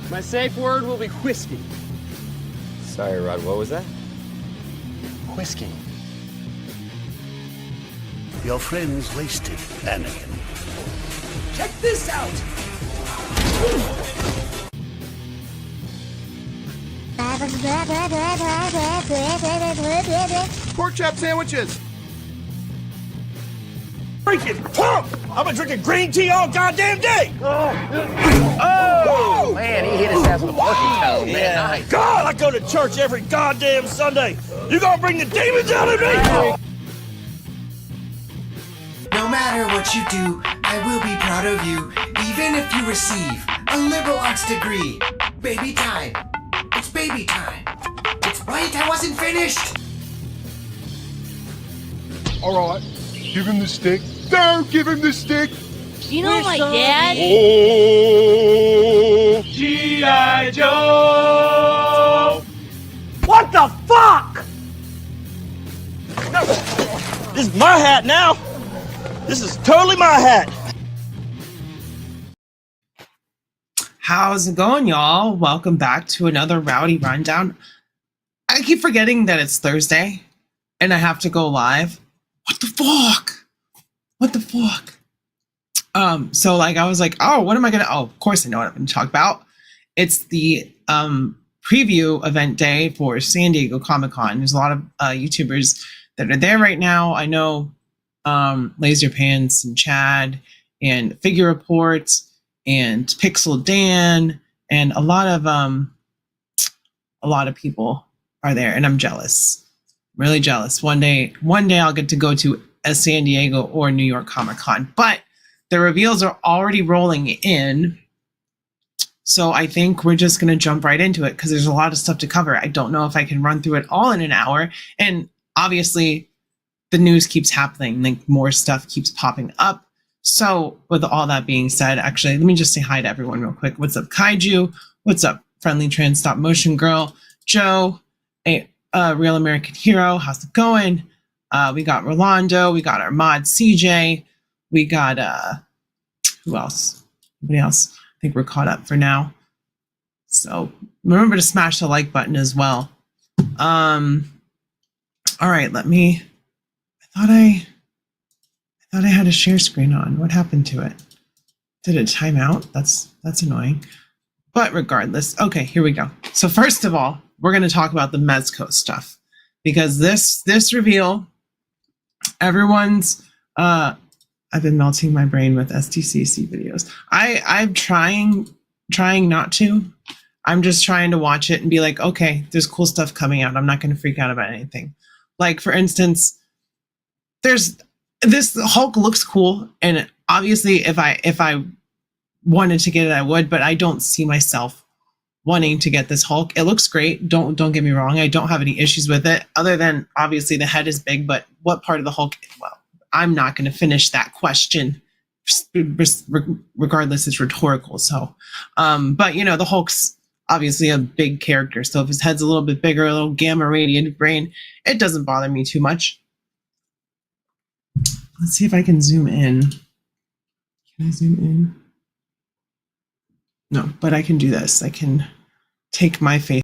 My safe word will be whiskey. Sorry, Rod, what was that? Whiskey. Your friend's wasted, Anakin. Check this out! Pork chop sandwiches! Freaking pump! I've been drinking green tea all goddamn day! Oh! Man, he hit his ass with a porky toe. Man, nice. God, I go to church every goddamn Sunday! You gonna bring the demons out of me? No matter what you do, I will be proud of you, even if you receive a liberal arts degree. Baby time. It's baby time. It's wait, I wasn't finished. All right, give him the stick. Don't give him the stick. You know my dad? Oh, G.I. Joe! What the fuck? This is my hat now. This is totally my hat. How's it going, y'all? Welcome back to another Rowdy Rundown. I keep forgetting that it's Thursday and I have to go live. What the fuck? What the fuck? So like I was like, oh, what am I gonna? Oh, of course I know what I'm gonna talk about. It's the preview event day for San Diego Comic-Con. There's a lot of YouTubers that are there right now. I know Laser Pants and Chad and Figure Reports and Pixel Dan and a lot of people are there, and I'm jealous, really jealous. One day I'll get to go to a San Diego or New York Comic-Con, but the reveals are already rolling in. So I think we're just going to jump right into it because there's a lot of stuff to cover. I don't know if I can run through it all in an hour. And obviously the news keeps happening, like more stuff keeps popping up. So with all that being said, actually, let me just say hi to everyone real quick. What's up, Kaiju? What's up, Friendly Trans Stop Motion Girl? Joe, a Real American Hero. How's it going? We got Rolando. We got our mod CJ. We got who else? Anybody else? I think we're caught up for now. So remember to smash the like button as well. All right, let me. I thought I had a share screen on. What happened to it? Did it time out? That's annoying. But regardless, okay, here we go. So first of all, we're going to talk about the Mezco stuff because this reveal, everyone's. I've been melting my brain with SDCC videos. I'm trying not to. I'm just trying to watch it and be like, okay, there's cool stuff coming out. I'm not going to freak out about anything. Like for instance, there's this Hulk looks cool, and obviously if I wanted to get it, I would, but I don't see myself wanting to get this Hulk. It looks great. Don't get me wrong. I don't have any issues with it other than obviously the head is big, but what part of the Hulk? Well, I'm not going to finish that question. Regardless, it's rhetorical. So, but you know, the Hulk's obviously a big character. So if his head's a little bit bigger, a little gamma radiated brain, it doesn't bother me too much. Let's see if I can zoom in. Can I zoom in? No, but I can do this. I can take my face.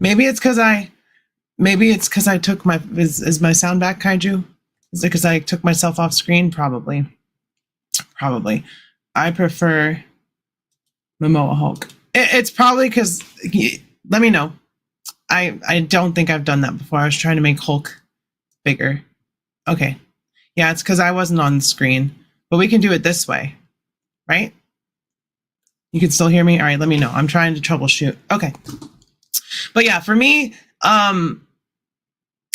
Maybe it's because I took my is my sound back, Kaiju? Is it because I took myself off screen? Probably. I prefer Momoa Hulk. It's probably because let me know. I don't think I've done that before. I was trying to make Hulk bigger, Okay. Yeah, it's because I wasn't on the screen. But we can do it this way, right? You can still hear me? All right, let me know. I'm trying to troubleshoot. Okay. But yeah, for me, I'm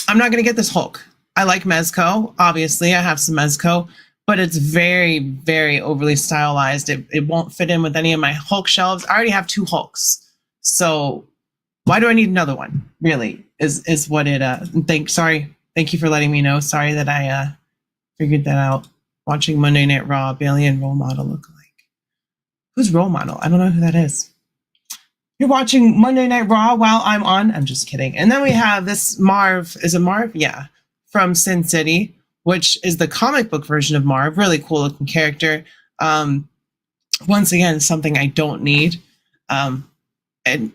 not going to get this Hulk. I like Mezco. Obviously, I have some Mezco, but it's very, very overly stylized. It won't fit in with any of my Hulk shelves. I already have 2 Hulks. So why do I need another one? Really, is what it, thank you for letting me know. Sorry that I figured that out. Watching Monday Night Raw, Bailey and Role Model look alike. Who's Role Model? I don't know who that is. You're watching Monday Night Raw while I'm on. I'm just kidding. And then we have this Marv. Is it Marv? Yeah. From Sin City, which is the comic book version of Marv. Really cool looking character. Once again, something I don't need. And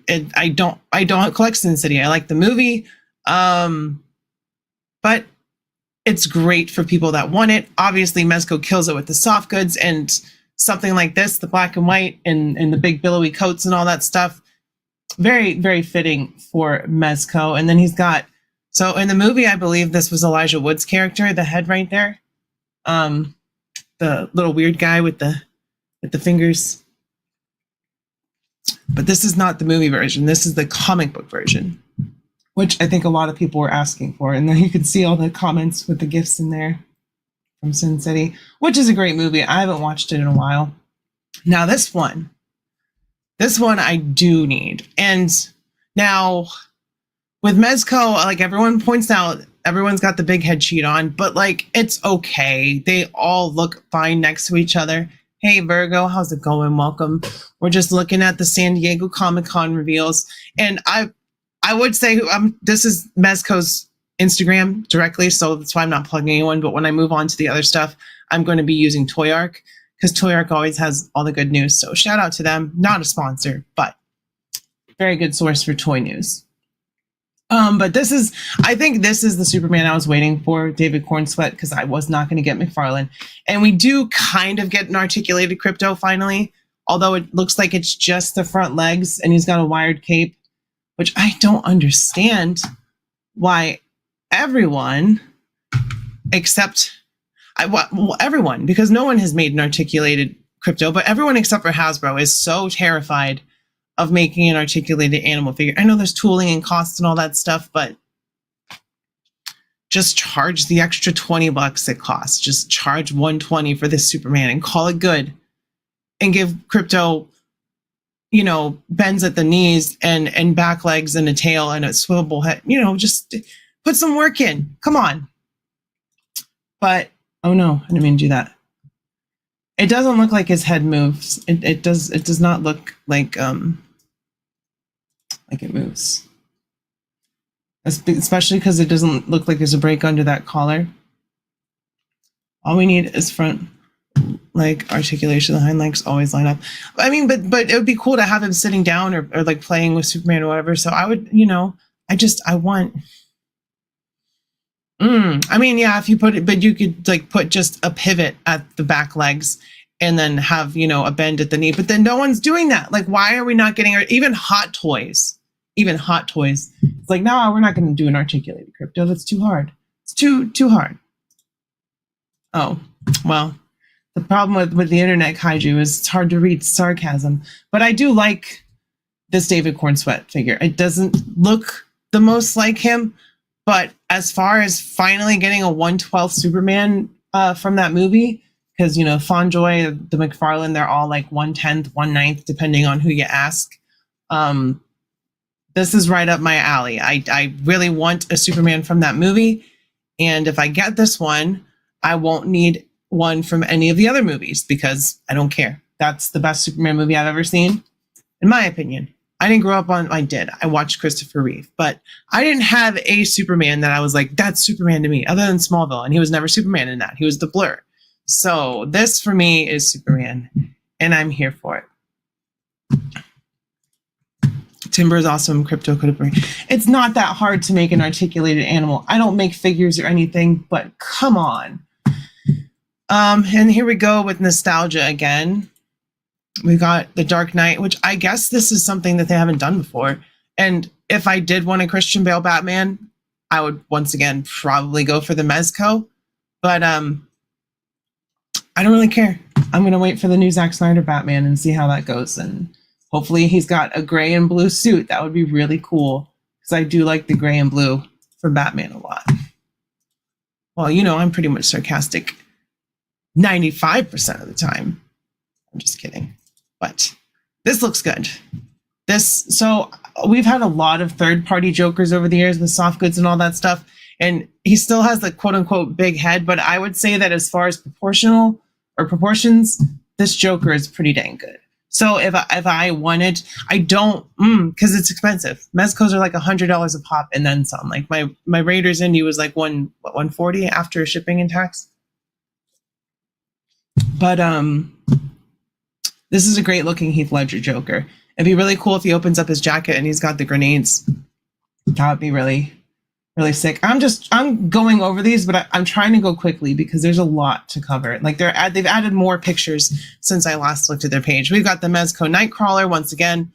I don't collect Sin City. I like the movie. But it's great for people that want it. Obviously, Mezco kills it with the soft goods, and something like this, the black and white and the big billowy coats and all that stuff, very, very fitting for Mezco. And then he's got, so in the movie, I believe this was Elijah Wood's character, the head right there. The little weird guy with the fingers. But this is not the movie version. This is the comic book version, which I think a lot of people were asking for. And then you can see all the comments with the gifts in there from Sin City, which is a great movie. I haven't watched it in a while. Now this one I do need. And now with Mezco, like everyone points out, everyone's got the big head sheet on, but like, it's okay. They all look fine next to each other. Hey Virgo, how's it going? Welcome. We're just looking at the San Diego Comic-Con reveals. And I would say this is Mezco's Instagram directly, so that's why I'm not plugging anyone. But when I move on to the other stuff, I'm going to be using Toy Arc, because Toy Arc always has all the good news. So shout out to them. Not a sponsor, but very good source for toy news. But I think this is the Superman I was waiting for, David Cornsweet, because I was not going to get McFarlane. And we do kind of get an articulated Crypto finally, although it looks like it's just the front legs and he's got a wired cape, which I don't understand why everyone except everyone, because no one has made an articulated Crypto, but everyone except for Hasbro is so terrified of making an articulated animal figure. I know there's tooling and costs and all that stuff, but just charge the extra $20 it costs. Just charge $120 for this Superman and call it good, and give Crypto, bends at the knees and back legs and a tail and a swivel head. Just put some work in. Come on. But oh no, I didn't mean to do that. It doesn't look like his head moves. It does not look like it moves. Especially because it doesn't look like there's a break under that collar. All we need is front leg articulation. The hind legs always line up. I mean, but it would be cool to have him sitting down or like playing with Superman or whatever. So I would, I want. I mean, yeah, if you put it, but you could like put just a pivot at the back legs and then have, a bend at the knee. But then no one's doing that. Like, why are we not getting even Hot Toys? It's like, no, we're not going to do an articulated Crypto. That's too hard. It's too hard. Oh, well, the problem with the internet kaiju is it's hard to read sarcasm. But I do like this David Cornsweet figure. It doesn't look the most like him, but as far as finally getting a 1/12 Superman from that movie, because, Fonjoy, the McFarlane, they're all like 1/10, 1/9, depending on who you ask. This is right up my alley. I really want a Superman from that movie. And if I get this one, I won't need one from any of the other movies because I don't care. That's the best Superman movie I've ever seen, in my opinion. I didn't grow up on, I watched Christopher Reeve, but I didn't have a Superman that I was like, that's Superman to me, other than Smallville. And he was never Superman in that. He was the Blur. So this for me is Superman, and I'm here for it. Timber is awesome. Crypto could have been. It's not that hard to make an articulated animal. I don't make figures or anything, but come on. And here we go with nostalgia again. We got the Dark Knight, which I guess this is something that they haven't done before. And if I did want a Christian Bale Batman, I would once again probably go for the Mezco. But I don't really care. I'm going to wait for the new Zack Snyder Batman and see how that goes. And hopefully he's got a gray and blue suit. That would be really cool, because I do like the gray and blue for Batman a lot. Well, you know, I'm pretty much sarcastic 95% of the time. I'm just kidding. But this looks good. So we've had a lot of third-party Jokers over the years with soft goods and all that stuff. And he still has the quote-unquote big head. But I would say that as far as proportions, this Joker is pretty dang good. So if I wanted, I don't, because it's expensive. Mezcos are like $100 a pop and then some. Like my Raiders Indy was like $140 after shipping and tax. But this is a great looking Heath Ledger Joker. It'd be really cool if he opens up his jacket and he's got the grenades. That would be really, really sick. I'm going over these, but I'm trying to go quickly because there's a lot to cover. Like they've added more pictures since I last looked at their page. We've got the Mezco Nightcrawler once again.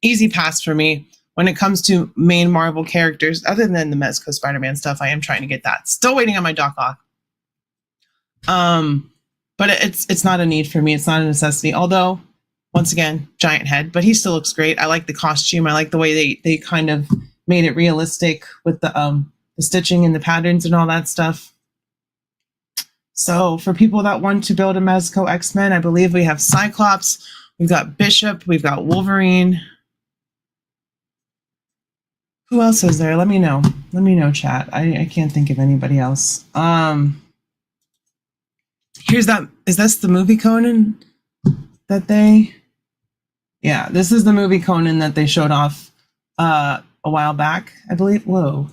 Easy pass for me when it comes to main Marvel characters. Other than the Mezco Spider-Man stuff, I am trying to get that. Still waiting on my Doc Ock. But it's not a need for me. It's not a necessity. Although, once again, giant head, but he still looks great. I like the costume. I like the way they kind of made it realistic with the stitching and the patterns and all that stuff. So for people that want to build a Mezco X-Men, I believe we have Cyclops, we've got Bishop, we've got Wolverine. Who else is there? Let me know. Let me know, chat. I can't think of anybody else. Here's that. Is this the movie Conan that they? Yeah, this is the movie Conan that they showed off a while back, I believe. Whoa.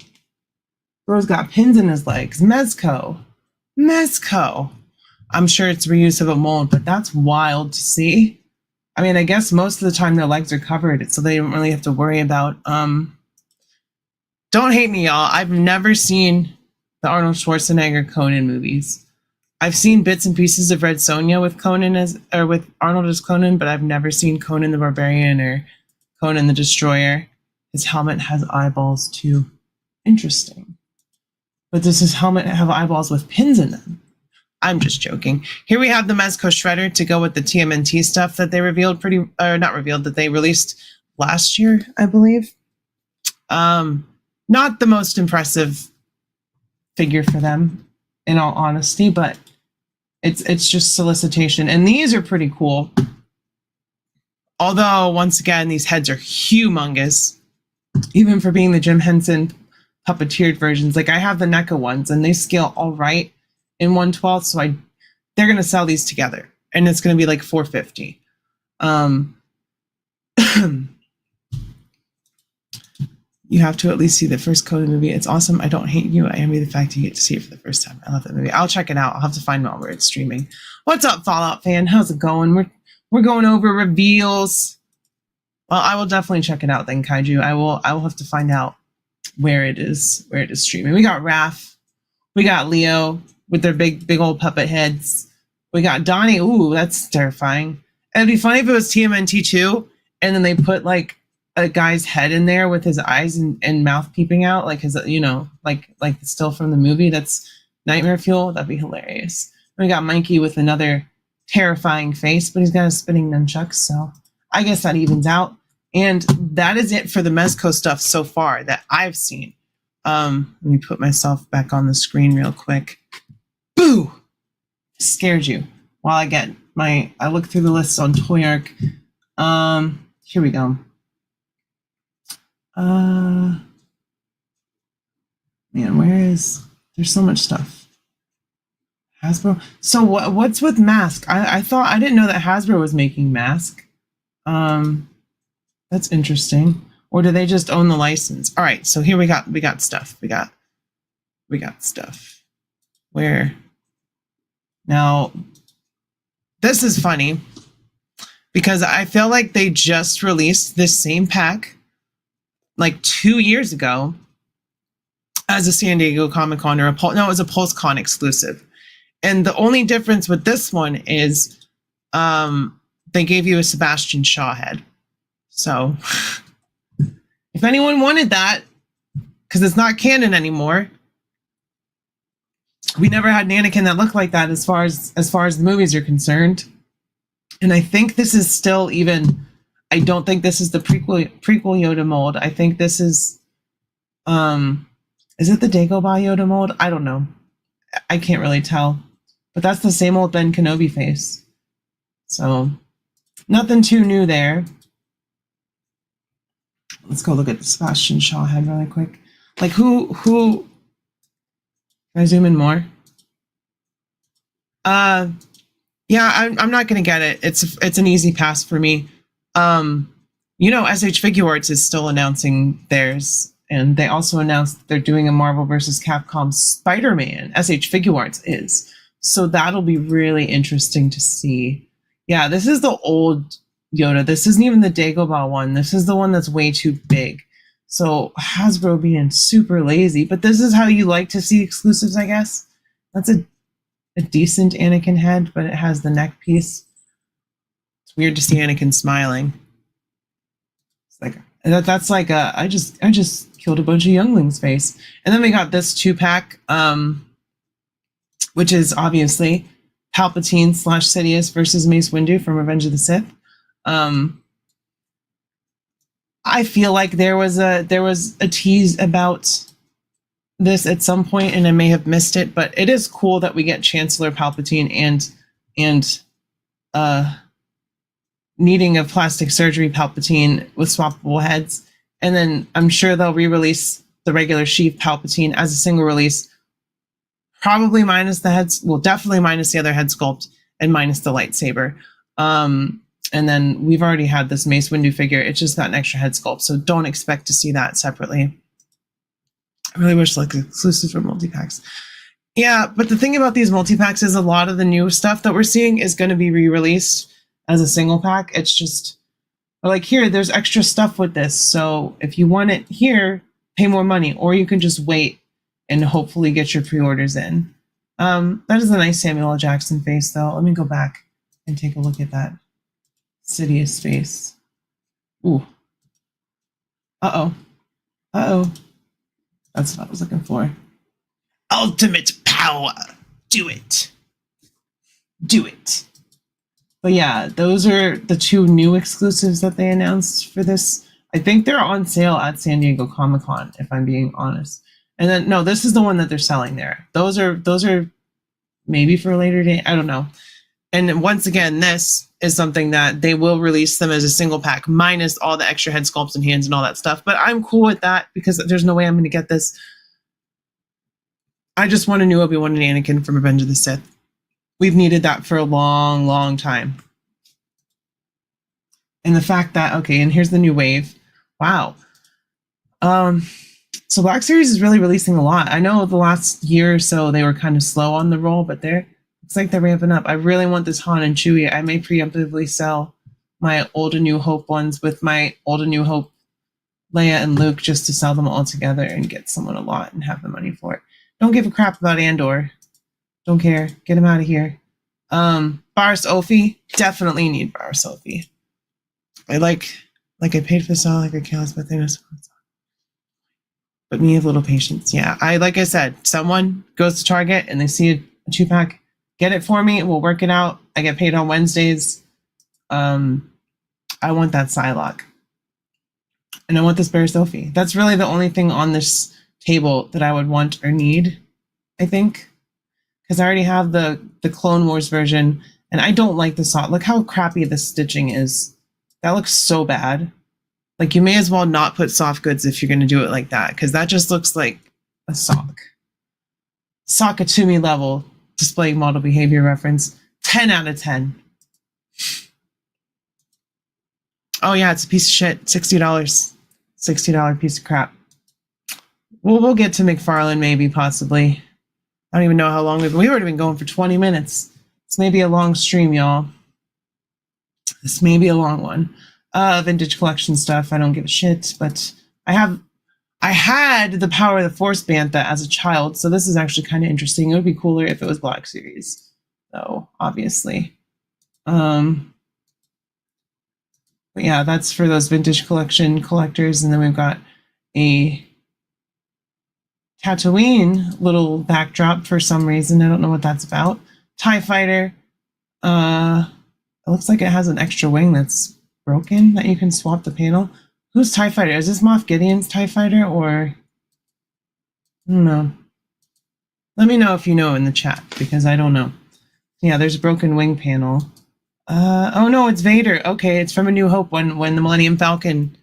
Bro's got pins in his legs. Mezco. I'm sure it's reuse of a mold, but that's wild to see. I mean, I guess most of the time their legs are covered, so they don't really have to worry about. Don't hate me, y'all. I've never seen the Arnold Schwarzenegger Conan movies. I've seen bits and pieces of Red Sonja with with Arnold as Conan, but I've never seen Conan the Barbarian or Conan the Destroyer. His helmet has eyeballs too. Interesting. But does his helmet have eyeballs with pins in them? I'm just joking. Here we have the Mezco Shredder to go with the TMNT stuff that they revealed that they released last year, I believe. Not the most impressive figure for them, in all honesty, but it's just solicitation. And these are pretty cool. Although, once again, these heads are humongous, even for being the Jim Henson puppeteered versions. Like I have the NECA ones, and they scale all right in 1/12. So they're going to sell these together, and it's going to be like $450. You have to at least see the first Conan movie. It's awesome. I don't hate you. I envy the fact you get to see it for the first time. I love that movie. I'll check it out. I'll have to find out where it's streaming. What's up, Fallout fan? How's it going? We're going over reveals. Well, I will definitely check it out then, Kaiju. I will have to find out where it is streaming. We got Raph. We got Leo with their big old puppet heads. We got Donnie. Ooh, that's terrifying. It'd be funny if it was TMNT 2 and then they put like a guy's head in there with his eyes and mouth peeping out, like his, like still from the movie. That's nightmare fuel. That'd be hilarious. We got Mikey with another terrifying face, but he's got a spinning nunchucks, so I guess that evens out. And that is it for the Mezco stuff so far that I've seen. Let me put myself back on the screen real quick. Boo! Scared you. While I look through the lists on Toy Arc. Here we go. Man, there's so much stuff. Hasbro. So what's with Mask? I didn't know that Hasbro was making Mask. That's interesting. Or do they just own the license? All right, so here we got stuff. We got stuff. Where now this is funny because I feel like they just released this same pack like 2 years ago as a San Diego Comic-Con or it was a PulseCon exclusive. And the only difference with this one is they gave you a Sebastian Shaw head. So if anyone wanted that, because it's not canon anymore, we never had an Anakin that looked like that as far as the movies are concerned. And I think this is still even. I don't think this is the prequel Yoda mold. I think this is it the Dagobah Yoda mold? I don't know. I can't really tell. But that's the same old Ben Kenobi face. So nothing too new there. Let's go look at the Sebastian Shaw head really quick. Like who can I zoom in more? Yeah, I'm not gonna get it. It's an easy pass for me. SH Figure Arts is still announcing theirs, and they also announced that they're doing a Marvel vs. Capcom Spider-Man. SH Figure Arts is. So that'll be really interesting to see. Yeah, this is the old Yoda. This isn't even the Dagobah one. This is the one that's way too big. So Hasbro being super lazy, but this is how you like to see exclusives, I guess. That's a decent Anakin head, but it has the neck piece. It's weird to see Anakin smiling. It's like that's like I just killed a bunch of younglings face. And then we got this 2-pack, which is obviously Palpatine / Sidious versus Mace Windu from Revenge of the Sith. I feel like there was a tease about this at some point, and I may have missed it, but it is cool that we get Chancellor Palpatine and needing a plastic surgery Palpatine with swappable heads. And then I'm sure they'll re-release the regular Sheev Palpatine as a single release, probably minus the heads, well, definitely minus the other head sculpt and minus the lightsaber. And then we've already had this Mace Windu figure. It's just got an extra head sculpt, so don't expect to see that separately. I really wish like exclusives for multi-packs. Yeah, but the thing about these multi-packs is a lot of the new stuff that we're seeing is going to be re-released as a single pack. It's just like, here, there's extra stuff with this. So if you want it here, pay more money, or you can just wait and hopefully get your pre-orders in. That is a nice Samuel L. Jackson face, though. Let me go back and take a look at that Sidious face. Ooh. Uh-oh. Uh-oh. That's what I was looking for. Ultimate power. Do it. Do it. But yeah, those are the 2 new exclusives that they announced for this. I think they're on sale at San Diego Comic-Con, if I'm being honest. And then, no, this is the one that they're selling there. Those are maybe for a later date. I don't know. And once again, this is something that they will release them as a single pack, minus all the extra head sculpts and hands and all that stuff. But I'm cool with that because there's no way I'm going to get this. I just want a new Obi-Wan and Anakin from Revenge of the Sith. We've needed that for a long, long time. And the fact that, okay, and here's the new wave. Wow. So Black Series is really releasing a lot. I know the last year or so they were kind of slow on the roll, but looks like they're ramping up. I really want this Han and Chewie. I may preemptively sell my Old and New Hope ones with my Old and New Hope Leia and Luke just to sell them all together and get someone a lot and have the money for it. Don't give a crap about Andor. Don't care. Get him out of here. Baris Ophi. Definitely need Baris Ophi. I paid for this all like a careless, but me have little patience. Yeah, like I said, someone goes to Target and they see a 2-pack, get it for me. We'll work it out. I get paid on Wednesdays. I want that Psylocke. And I want this Baris Ophi. That's really the only thing on this table that I would want or need, I think. Because I already have the Clone Wars version, and I don't like the soft. Look how crappy the stitching is. That looks so bad. Like, you may as well not put soft goods if you're going to do it like that, because that just looks like a sock. Sockatumi level display model behavior reference. 10 out of 10. Oh yeah, it's a piece of shit. $60. $60 piece of crap. We'll get to McFarlane maybe, possibly. I don't even know how long we've already been going for 20 minutes. This may be a long stream, y'all. This may be a long one. Vintage collection stuff, I don't give a shit, but I had the Power of the Force Bantha as a child, so this is actually kind of interesting. It would be cooler if it was Black Series, though, obviously. But yeah, that's for those vintage collection collectors, and then we've got a Tatooine little backdrop for some reason. I don't know what that's about. TIE fighter. It looks like it has an extra wing that's broken that you can swap the panel. Who's TIE fighter? Is this Moff Gideon's TIE fighter or? I don't know. Let me know if you know in the chat because I don't know. Yeah, there's a broken wing panel. Oh no, it's Vader. Okay, it's from A New Hope when the Millennium Falcon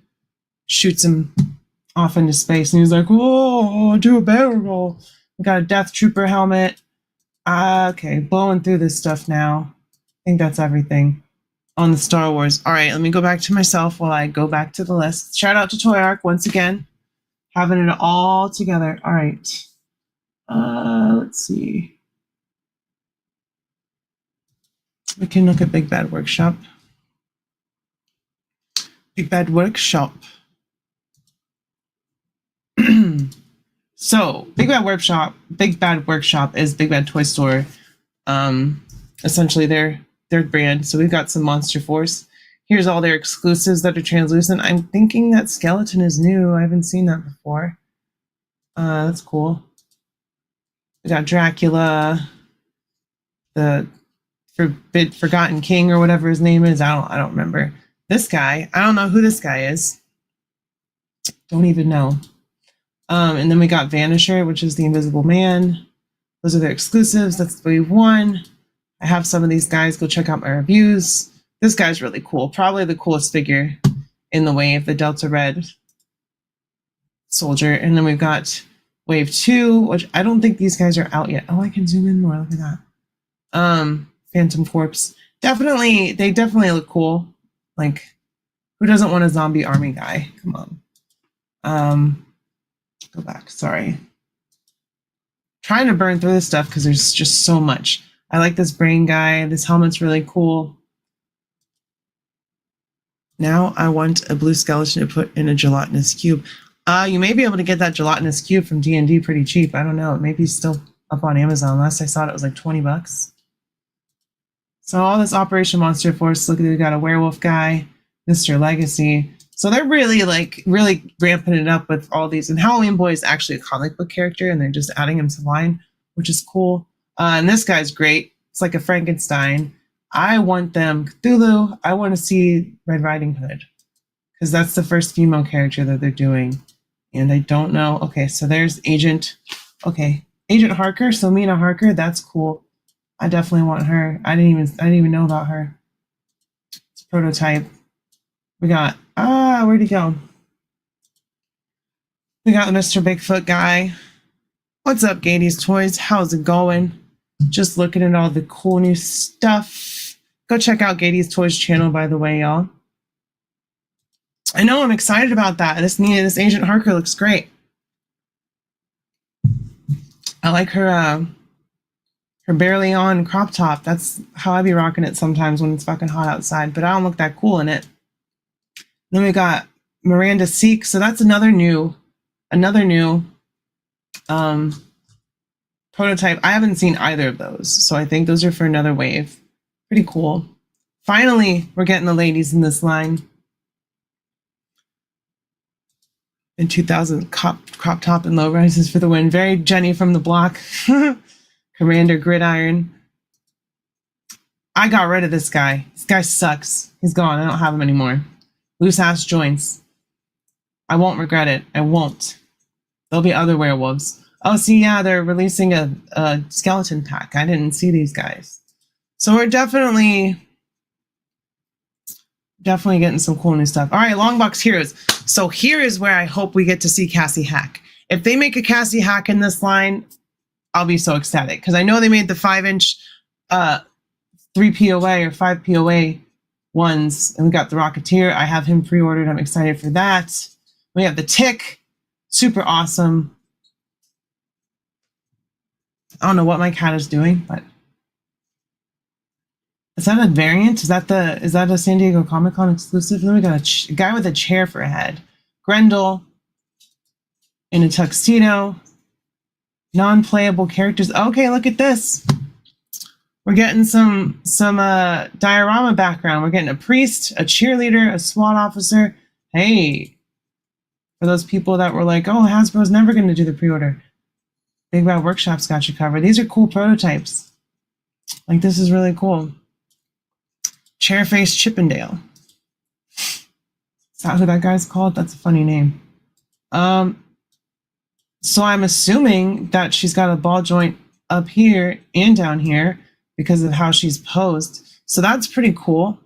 shoots him off into space and he's like, "Whoa, do a barrel roll." We got a Death Trooper helmet. Okay, blowing through this stuff now. I think that's everything on the Star Wars. All right, let me go back to myself while I go back to the list. Shout out to Toy Arc once again, having it all together. All right, let's see. We can look at Big Bad Workshop. Big Bad Workshop. So, Big Bad Workshop is Big Bad Toy Store. Essentially their brand. So we've got some Monster Force. Here's all their exclusives that are translucent. I'm thinking that Skeleton is new. I haven't seen that before. That's cool. We got Dracula, the Forgotten King or whatever his name is. I don't remember. This guy, I don't know who this guy is. Don't even know. And then we got Vanisher, which is the Invisible Man. Those are their exclusives. That's the Wave 1. I have some of these guys. Go check out my reviews. This guy's really cool. Probably the coolest figure in the wave, the Delta Red Soldier. And then we've got Wave 2, which I don't think these guys are out yet. Oh, I can zoom in more. Look at that. Phantom Corpse. They definitely look cool. Like, who doesn't want a zombie army guy? Come on. Go back. Sorry. Trying to burn through this stuff because there's just so much. I like this brain guy. This helmet's really cool. Now I want a blue skeleton to put in a gelatinous cube. You may be able to get that gelatinous cube from D&D pretty cheap. I don't know. It may be still up on Amazon. Last I saw it was like $20. So all this Operation Monster Force. Look at it. We got a werewolf guy, Mr. Legacy. So they're really ramping it up with all these. And Halloween Boy is actually a comic book character, and they're just adding him to line, which is cool. And this guy's great. It's like a Frankenstein. I want them. Cthulhu. I want to see Red Riding Hood because that's the first female character that they're doing. And I don't know. Okay, so there's Agent. Okay, Agent Harker. So Mina Harker. That's cool. I definitely want her. I didn't even know about her. It's prototype. We got where'd he go? We got the Mr. Bigfoot guy. What's up, Gady's Toys? How's it going? Just looking at all the cool new stuff. Go check out Gady's Toys channel, by the way, y'all. I know I'm excited about that. This Agent Harker looks great. I like her barely on crop top. That's how I be rocking it sometimes when it's fucking hot outside, but I don't look that cool in it. Then we got Miranda Seek. So that's another new prototype. I haven't seen either of those. So I think those are for another wave. Pretty cool. Finally, we're getting the ladies in this line. In 2000, crop top and low rises for the win. Very Jenny from the block. Commander Gridiron. I got rid of this guy. This guy sucks. He's gone. I don't have him anymore. Loose ass joints. I won't regret it. I won't. There'll be other werewolves. Oh, see, yeah, they're releasing a skeleton pack. I didn't see these guys. So we're definitely getting some cool new stuff. All right, Longbox Heroes. So here is where I hope we get to see Cassie Hack. If they make a Cassie Hack in this line, I'll be so ecstatic. Because I know they made the 5-inch 3 POA or 5 POA ones. And we got the Rocketeer. I have him pre-ordered. I'm excited for that. We have the Tick. Super awesome. I don't know what my cat is doing, but is that a variant? Is that a San Diego Comic-Con exclusive? Then we got a guy with a chair for a head. Grendel in a tuxedo. Non-playable characters. Okay, look at this. We're getting some diorama background. We're getting a priest, a cheerleader, a SWAT officer. Hey, for those people that were like, oh, Hasbro's never going to do the pre-order. Big Bad Workshop's got you covered. These are cool prototypes. Like, this is really cool. Chairface Chippendale. Is that who that guy's called? That's a funny name. So I'm assuming that she's got a ball joint up here and down here because of how she's posed. So that's pretty cool.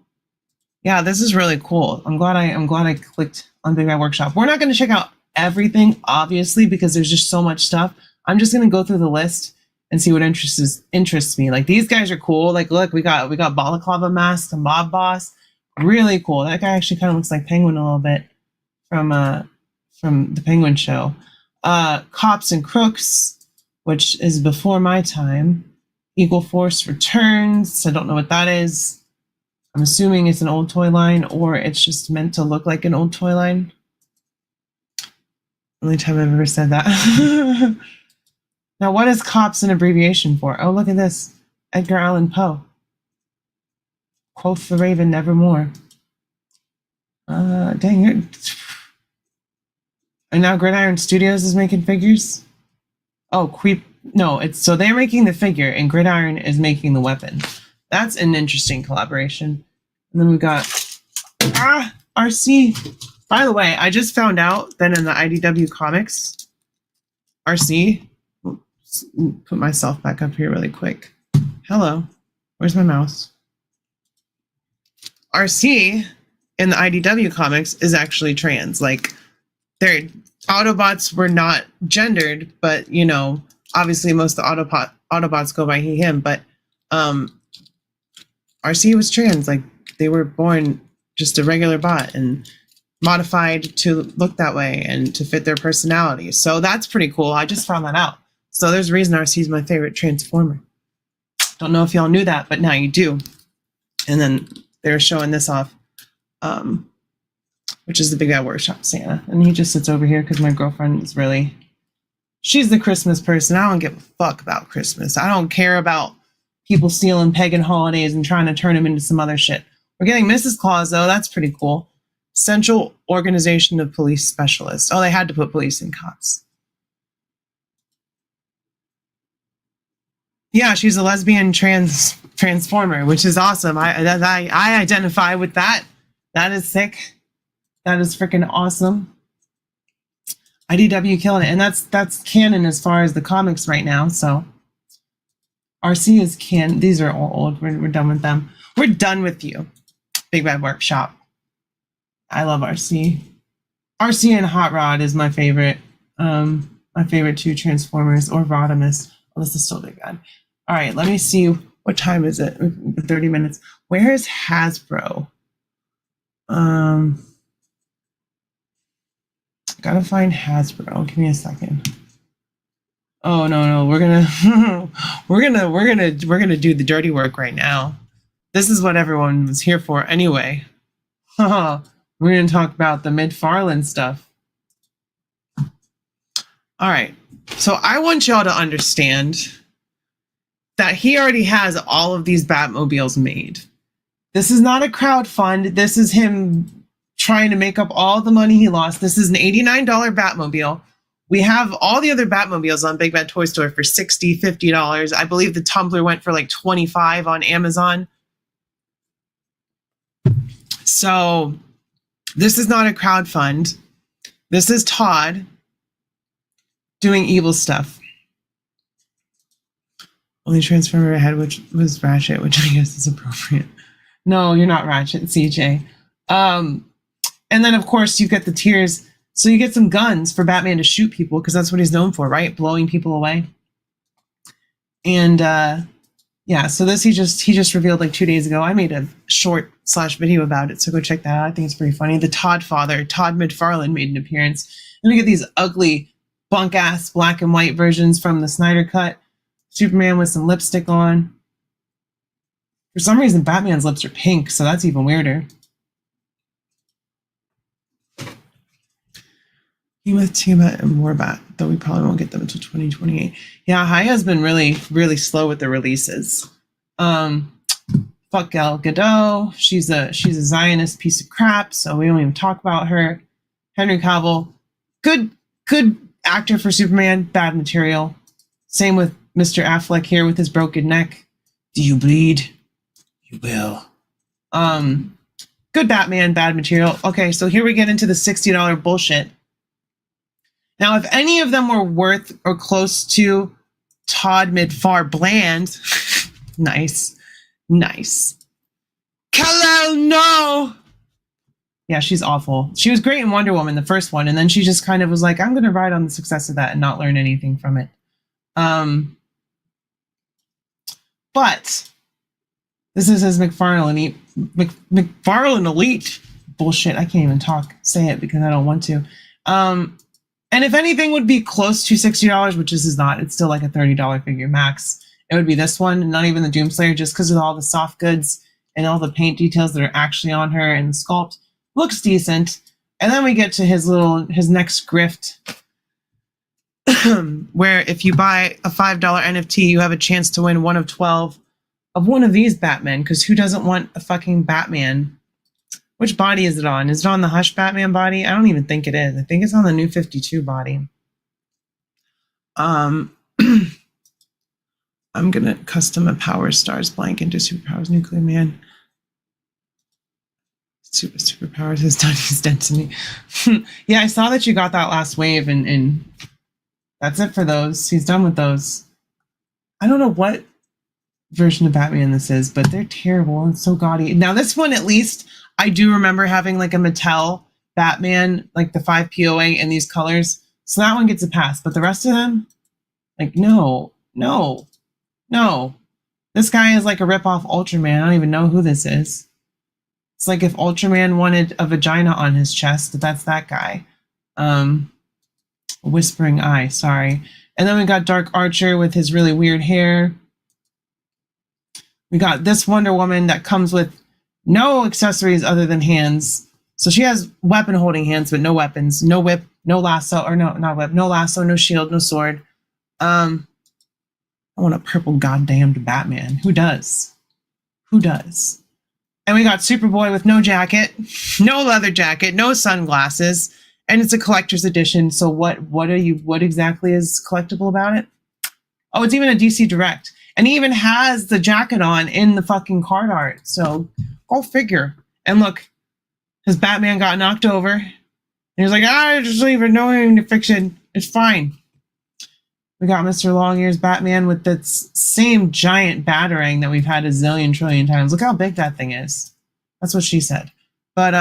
Yeah, this is really cool. I'm glad I clicked on Big Bad Workshop. We're not going to check out everything, obviously, because there's just so much stuff. I'm just going to go through the list and see what interests me. Like, these guys are cool. Like, look, we got Balaclava Mask, the Mob Boss. Really cool. That guy actually kind of looks like Penguin a little bit from the Penguin show. Cops and Crooks, which is before my time. Equal Force Returns. I don't know what that is. I'm assuming it's an old toy line, or it's just meant to look like an old toy line. Only time I've ever said that. Now, what is COPS an abbreviation for? Oh, look at this. Edgar Allan Poe. Quoth the Raven, nevermore. Dang it. And now Gridiron Studios is making figures? Oh, so they're making the figure and Gridiron is making the weapon. That's an interesting collaboration. And then we got RC. By the way, I just found out that in the IDW comics, RC, put myself back up here really quick. Hello, where's my mouse? RC in the IDW comics is actually trans. Like, their Autobots were not gendered, but you know, obviously most of the Autobots go by he, him, but RC was trans. Like, they were born just a regular bot and modified to look that way and to fit their personality. So that's pretty cool. I just found that out. So there's a reason RC is my favorite Transformer. Don't know if y'all knew that, but now you do. And then they're showing this off, which is the Big Bad Workshop Santa. And he just sits over here because my girlfriend is really, she's the Christmas person. I don't give a fuck about Christmas. I don't care about people stealing pagan holidays and trying to turn them into some other shit. We're getting Mrs. Claus, though. That's pretty cool. Central Organization of Police Specialists. Oh, they had to put police and cops. Yeah, she's a lesbian transformer, which is awesome. I identify with that. That is sick. That is freaking awesome. IDW killing it, and that's canon as far as the comics right now. So RC is canon. These are all old. We're done with them. We're done with you, Big Bad Workshop. I love RC. RC and Hot Rod is my favorite. My favorite two Transformers, or Rodimus. Oh, this is still Big Bad. All right, let me see. What time is it? 30 minutes. Where is Hasbro? Gotta find Hasbro. Give me a second. Oh no, we're gonna do the dirty work right now. This is what everyone was here for anyway. We're gonna talk about the McFarlane stuff. All right, so I want y'all to understand that he already has all of these Batmobiles made. This is not a crowdfund. This is him trying to make up all the money he lost. This is an $89 Batmobile. We have all the other Batmobiles on Big Bad Toy Store for $60, $50. I believe the Tumbler went for like $25 on Amazon. So this is not a crowdfund. This is Todd doing evil stuff. Only Transformer I had, which was Ratchet, which I guess is appropriate. No, you're not Ratchet, CJ. And then, of course, you get the tiers. So you get some guns for Batman to shoot people, because that's what he's known for, right? Blowing people away. And yeah, so this he just revealed like 2 days ago. I made a short/video about it, so go check that out. I think it's pretty funny. The Todd father, Todd McFarlane, made an appearance. And we get these ugly, bunk-ass black and white versions from the Snyder Cut. Superman with some lipstick on. For some reason, Batman's lips are pink, so that's even weirder. Tiamat and Morbat, though we probably won't get them until 2028. Yeah, Haya's been really, really slow with the releases. Fuck Gal Gadot. She's a Zionist piece of crap, so we don't even talk about her. Henry Cavill, good actor for Superman, bad material. Same with Mr. Affleck here with his broken neck. Do you bleed? You will. Good Batman, bad material. Okay, so here we get into the $60 bullshit. Now, if any of them were worth or close to Todd Midfar Bland, nice. Kal-El, no! Yeah, she's awful. She was great in Wonder Woman, the first one, and then she just kind of was like, I'm going to ride on the success of that and not learn anything from it. But this is his McFarlane Elite bullshit. I can't even say it because I don't want to. And if anything would be close to $60, which this is not, it's still like a $30 figure max. It would be this one, not even the Doomslayer, just because of all the soft goods and all the paint details that are actually on her, and the sculpt looks decent. And then we get to his next grift, where if you buy a $5 NFT, you have a chance to win one of 12 of one of these Batmen, because who doesn't want a fucking Batman? Which body is it on? Is it on the Hush Batman body? I don't even think it is. I think it's on the New 52 body. I'm gonna custom a Power Stars blank into Superpowers Nuclear Man. Superpowers has done his destiny. Yeah, I saw that you got that last wave, and that's it for those. He's done with those. I don't know what version of Batman this is, but they're terrible and so gaudy. Now this one, at least, I do remember having like a Mattel Batman, like the 5 POA in these colors. So that one gets a pass, but the rest of them, like, no. This guy is like a ripoff Ultraman. I don't even know who this is. It's like if Ultraman wanted a vagina on his chest, that's that guy. Whispering Eye, sorry. And then we got Dark Archer with his really weird hair. We got this Wonder Woman that comes with no accessories other than hands. So she has weapon holding hands, but no weapons, no whip, no lasso, or no, not whip, no lasso, no shield, no sword. I want a purple goddamned Batman. Who does? And we got Superboy with no jacket, no leather jacket, no sunglasses, and it's a collector's edition. So what exactly is collectible about it? Oh, it's even a DC Direct. And he even has the jacket on in the fucking card art. So go figure. And look, his Batman got knocked over. And he was like, just leave it. No need to fix it. It's fine. We got Mr. Longears Batman with that same giant batarang that we've had a zillion trillion times. Look how big that thing is. That's what she said. But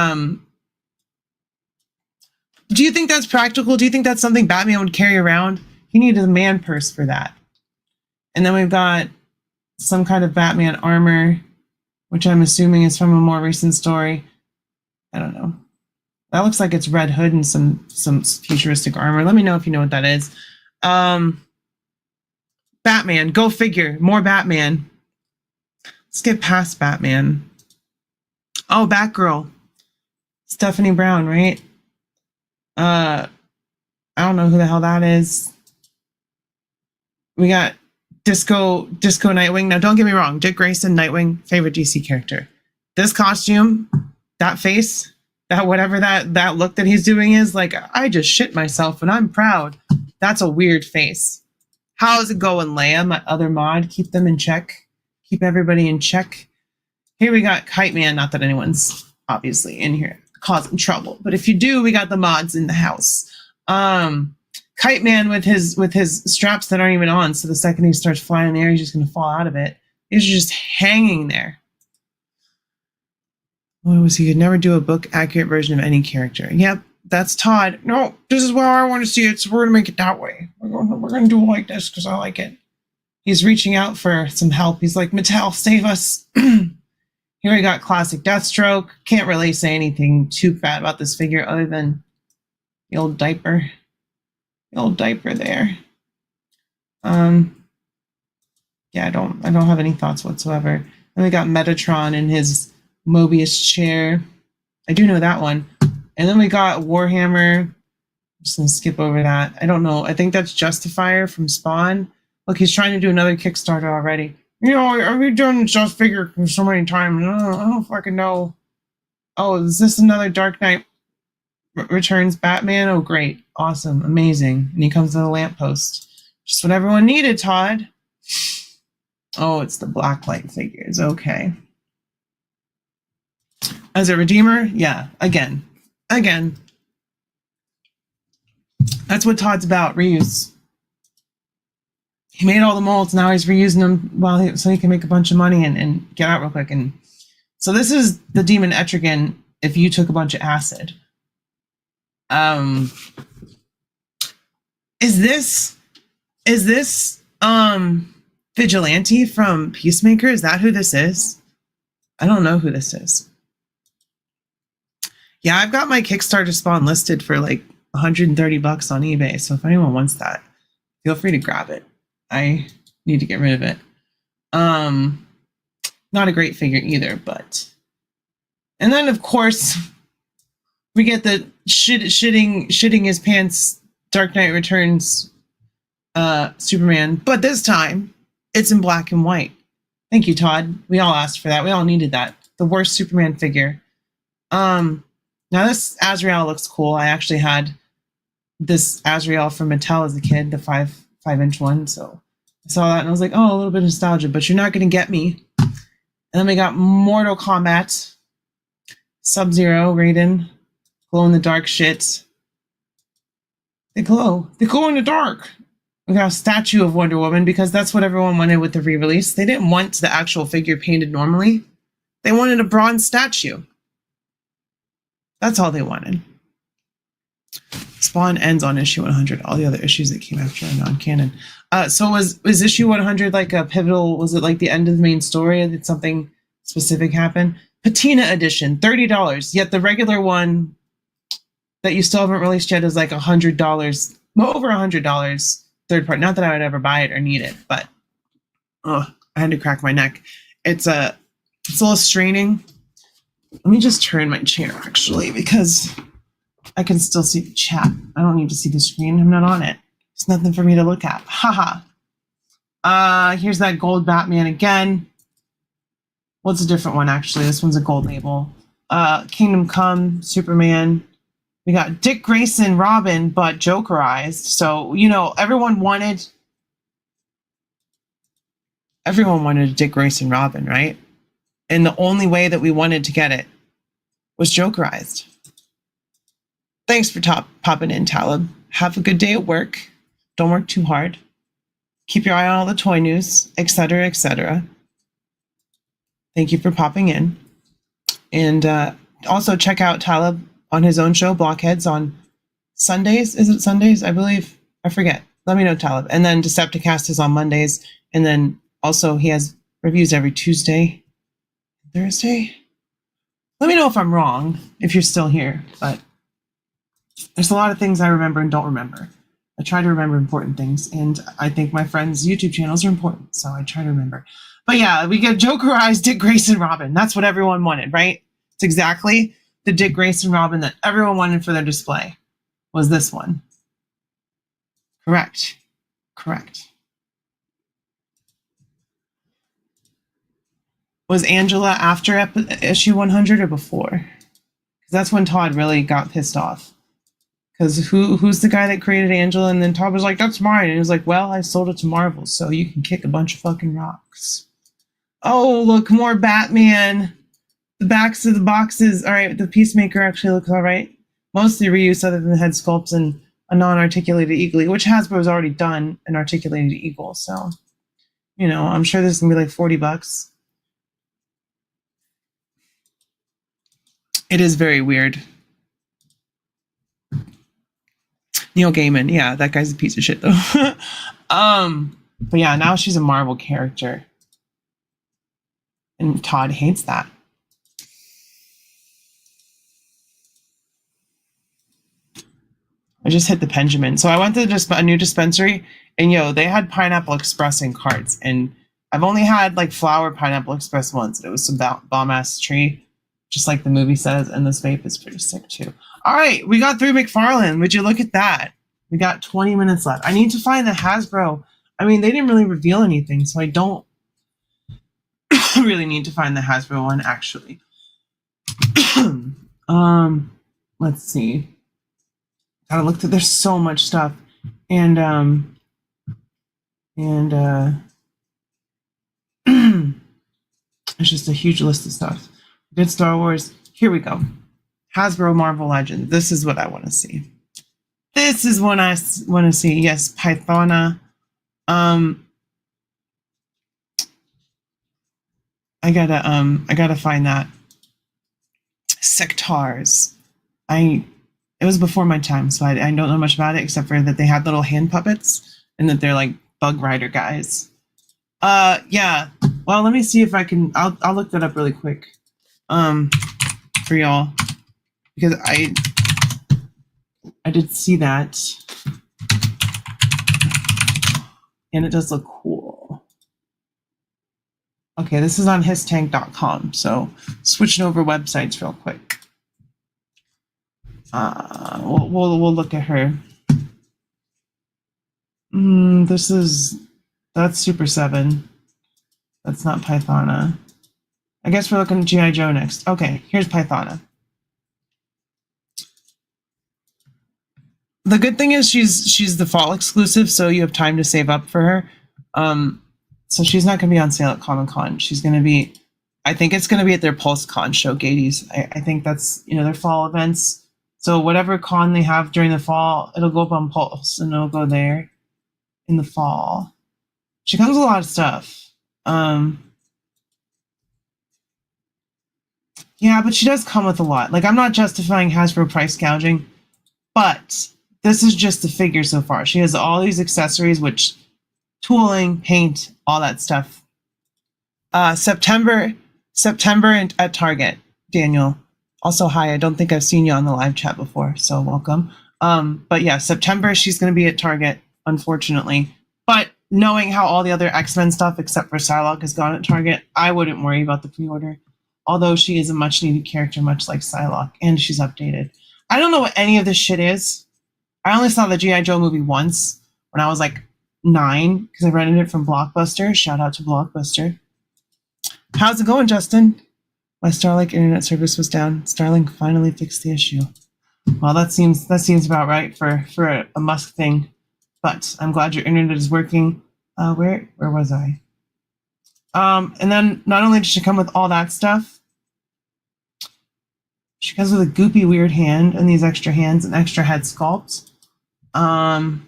do you think that's practical? Do you think that's something Batman would carry around? He needed a man purse for that. And then we've got some kind of Batman armor, which I'm assuming is from a more recent story. I don't know. That looks like it's Red Hood and some futuristic armor. Let me know if you know what that is. Batman, go figure. More Batman. Let's get past Batman. Oh, Batgirl. Stephanie Brown, right? I don't know who the hell that is. We got Disco Nightwing. Now, don't get me wrong. Dick Grayson, Nightwing, favorite DC character. This costume, that face, that whatever that look that he's doing is, like, I just shit myself and I'm proud. That's a weird face. How's it going, Leia? My other mod. Keep them in check. Keep everybody in check. Here we got Kite Man. Not that anyone's obviously in here causing trouble, but if you do, we got the mods in the house. Kite Man with his straps that aren't even on, so the second he starts flying in the air, he's just going to fall out of it. He's just hanging there. What was he? Could never do a book accurate version of any character. Yep, that's Todd. No, this is where I want to see it, so we're going to make it that way. We're going to do it like this because I like it. He's reaching out for some help. He's like, Mattel, save us. Here we got classic Deathstroke. Can't really say anything too bad about this figure other than the old diaper. The old diaper there. Yeah, I don't have any thoughts whatsoever. Then we got Metatron in his Mobius chair. I do know that one. And then we got Warhammer. I'm just gonna skip over that. I don't know. I think that's Justifier from Spawn. Look, he's trying to do another Kickstarter already. You know, we've done Just Figure so many times. I don't fucking know. Oh, is this another Dark Knight Returns Batman? Oh, great. Awesome. Amazing. And he comes to the lamppost. Just what everyone needed, Todd. Oh, it's the blacklight figures. Okay. As a redeemer, yeah, again. That's what Todd's about, reuse. He made all the molds, now he's reusing them so he can make a bunch of money and get out real quick. And so this is the demon Etrigan if you took a bunch of acid. Is this Vigilante from Peacemaker? Is that who this is? I don't know who this is. Yeah, I've got my Kickstarter spawn listed for like $130 on eBay. So if anyone wants that, feel free to grab it. I need to get rid of it. Not a great figure either, but. And then of course we get the shitting his pants Dark Knight Returns Superman, but this time it's in black and white. Thank you, Todd. We all asked for that. We all needed that. The worst Superman figure. Now this Azrael looks cool. I actually had this Azrael from Mattel as a kid, the 5-inch one. So I saw that and I was like, oh, a little bit of nostalgia, but you're not going to get me. And then we got Mortal Kombat, Sub-Zero, Raiden, glow in the dark shit. They glow in the dark. We got a statue of Wonder Woman because that's what everyone wanted with the re-release. They didn't want the actual figure painted normally. They wanted a bronze statue. That's all they wanted. Spawn ends on issue 100. All the other issues that came after are non-canon. So was issue 100 like a pivotal? Was it like the end of the main story? Did something specific happen? Patina edition, $30. Yet the regular one that you still haven't released yet is like $100, over $100. Third part. Not that I would ever buy it or need it, but I had to crack my neck. It's a little straining. Let me just turn my chair actually because I can still see the chat. I don't need to see the screen. I'm not on it. It's nothing for me to look at. Haha. Here's that gold Batman again. What's a different one actually? This one's a gold label. Kingdom Come, Superman. We got Dick Grayson, Robin, but Jokerized. So, you know, everyone wanted a Dick Grayson Robin, right? And the only way that we wanted to get it was Jokerized. Thanks for popping in, Talib. Have a good day at work. Don't work too hard. Keep your eye on all the toy news, etc., etc. Thank you for popping in. And also check out Talib on his own show, Blockheads, on Sundays. Is it Sundays? I believe. I forget. Let me know, Talib. And then Decepticast is on Mondays. And then also he has reviews every Tuesday. Thursday? Let me know if I'm wrong, if you're still here, but there's a lot of things I remember and don't remember. I try to remember important things, and I think my friends' YouTube channels are important, so I try to remember. But yeah, we get Jokerized Dick Grayson Robin. That's what everyone wanted, right? It's exactly the Dick Grayson Robin that everyone wanted for their display, was this one. Correct. Was Angela after issue 100 or before? Because that's when Todd really got pissed off. Because who's the guy that created Angela? And then Todd was like, that's mine. And he was like, well, I sold it to Marvel, so you can kick a bunch of fucking rocks. Oh, look, more Batman. The backs of the boxes. All right, the Peacemaker actually looks all right. Mostly reuse other than the head sculpts and a non-articulated eagle, which Hasbro's already done an articulated eagle. So, you know, I'm sure this is going to be like $40. It is very weird. Neil Gaiman, yeah, that guy's a piece of shit though. But yeah, now she's a Marvel character. And Todd hates that. I just hit the Benjamin. So I went to a new dispensary and they had Pineapple Express in carts. And I've only had like flower Pineapple Express once. And it was some bomb ass tree, just like the movie says. And this vape is pretty sick too. All right, we got through McFarlane. Would you look at that? We got 20 minutes left. I need to find the Hasbro. I mean, they didn't really reveal anything, so I don't really need to find the Hasbro one, actually. Let's see. Gotta look through. There's so much stuff. And And it's just a huge list of stuff. Good Star Wars. Here we go. Hasbro Marvel Legends. This is what I want to see. This is what I want to see. Yes, Pythona. I gotta find that. Sectars. It was before my time, so I don't know much about it except for that they had little hand puppets and that they're like bug rider guys. Yeah. Well, let me see if I can. I'll look that up really quick. For y'all, because I did see that, and it does look cool. Okay, this is on histank.com, so switching over websites real quick. We'll look at her. That's Super 7. That's not Pythona. I guess we're looking at G.I. Joe next. Okay, here's Pythona. The good thing is she's the fall exclusive, so you have time to save up for her. So she's not going to be on sale at Comic-Con. She's going to be, I think it's going to be at their PulseCon show, Gaties. I think that's, their fall events. So whatever con they have during the fall, it'll go up on Pulse, and it'll go there in the fall. She comes with a lot of stuff. Yeah, but she does come with a lot. Like, I'm not justifying Hasbro price gouging, but this is just the figure so far. She has all these accessories, which tooling, paint, all that stuff. September at Target, Daniel. Also, hi. I don't think I've seen you on the live chat before, so welcome. But yeah, September, she's going to be at Target, unfortunately. But knowing how all the other X-Men stuff, except for Psylocke, has gone at Target, I wouldn't worry about the pre-order. Although she is a much-needed character, much like Psylocke, and she's updated. I don't know what any of this shit is. I only saw the G.I. Joe movie once when I was like 9, because I rented it from Blockbuster. Shout out to Blockbuster. How's it going, Justin? My Starlink internet service was down. Starlink finally fixed the issue. Well, that seems about right for a Musk thing. But I'm glad your internet is working. Where was I? And then not only does she come with all that stuff, she comes with a goopy weird hand and these extra hands and extra head sculpt. And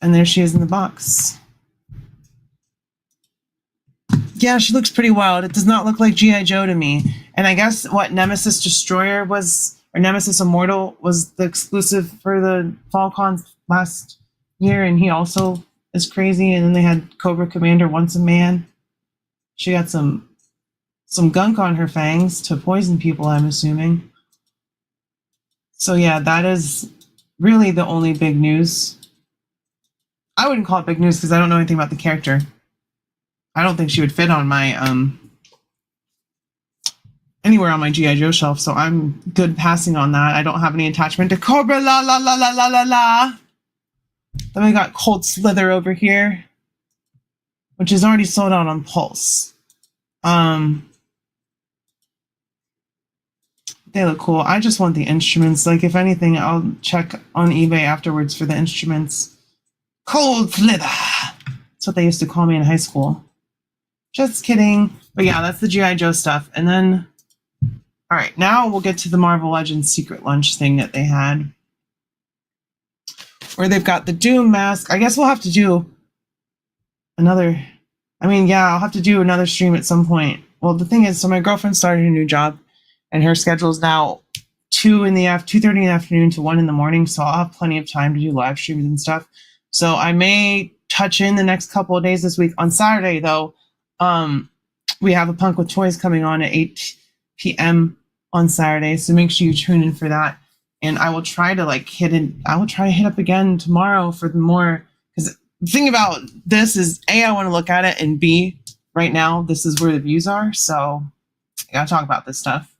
there she is in the box. Yeah, she looks pretty wild. It does not look like G.I. Joe to me. And I guess what Nemesis Destroyer was, or Nemesis Immortal, was the exclusive for the Fall Con last year, and he also is crazy. And then they had Cobra Commander Once a Man. She got some gunk on her fangs to poison people, I'm assuming. So yeah, that is really the only big news. I wouldn't call it big news because I don't know anything about the character. I don't think she would fit on my anywhere on my G.I. Joe shelf, so I'm good passing on that. I don't have any attachment to Cobra la la la la la la la. Then we got Cold Slither over here, which is already sold out on Pulse. They look cool. I just want the instruments. Like, if anything, I'll check on eBay afterwards for the instruments. Cold Slither. That's what they used to call me in high school. Just kidding. But yeah, that's the G.I. Joe stuff. And then, all right, now we'll get to the Marvel Legends Secret Lunch thing that they had, where they've got the Doom mask. I guess we'll have to do another, I'll have to do another stream at some point. Well, the thing is, so my girlfriend started a new job, and her schedule is now 2:30 in the afternoon to 1 in the morning, so I'll have plenty of time to do live streams and stuff. So I may touch in the next couple of days this week. On Saturday, though, we have a Punk with Toys coming on at 8 p.m. on Saturday, so make sure you tune in for that. And I will try to hit up again tomorrow for the more, because the thing about this is, A, I want to look at it, and B, right now, this is where the views are, so I gotta talk about this stuff.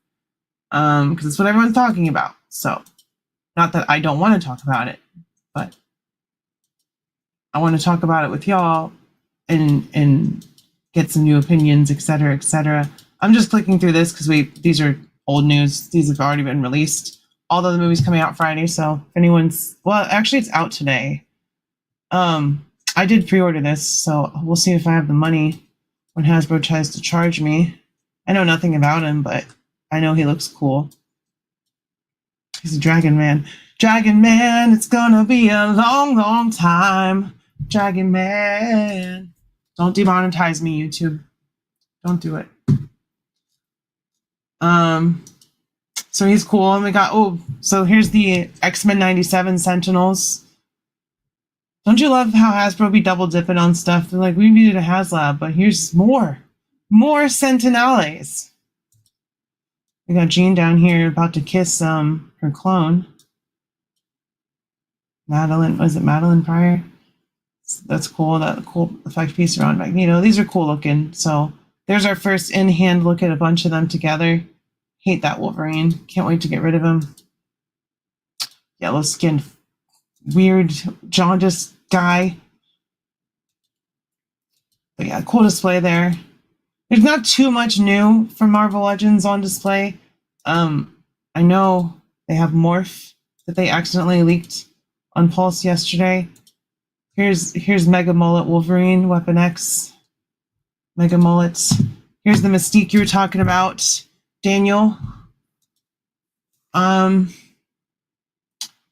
Because it's what everyone's talking about. So, not that I don't want to talk about it, but I want to talk about it with y'all and get some new opinions, etc., etc. I'm just clicking through this because these are old news. These have already been released. Although the movie's coming out Friday, so if anyone's, well, actually it's out today. I I did pre-order this, so we'll see if I have the money when Hasbro tries to charge me. I know nothing about him, but I know he looks cool. He's a Dragon Man. Dragon Man, it's gonna be a long, long time. Dragon Man. Don't demonetize me, YouTube. Don't do it. So he's cool. And we got, so here's the X-Men 97 Sentinels. Don't you love how Hasbro be double dipping on stuff? They're like, we needed a HasLab, but here's more Sentinelles. We got Jean down here about to kiss her clone. Madeline, was it Madeline Pryor? That's cool. That cool effect piece around Magneto. These are cool looking. So there's our first in-hand look at a bunch of them together. Hate that Wolverine. Can't wait to get rid of him. Yellow skinned, weird, jaundiced guy. But yeah, cool display there. There's not too much new from Marvel Legends on display. I know they have Morph that they accidentally leaked on Pulse yesterday. Here's Mega Mullet Wolverine, Weapon X. Mega Mullets. Here's the Mystique you were talking about, Daniel.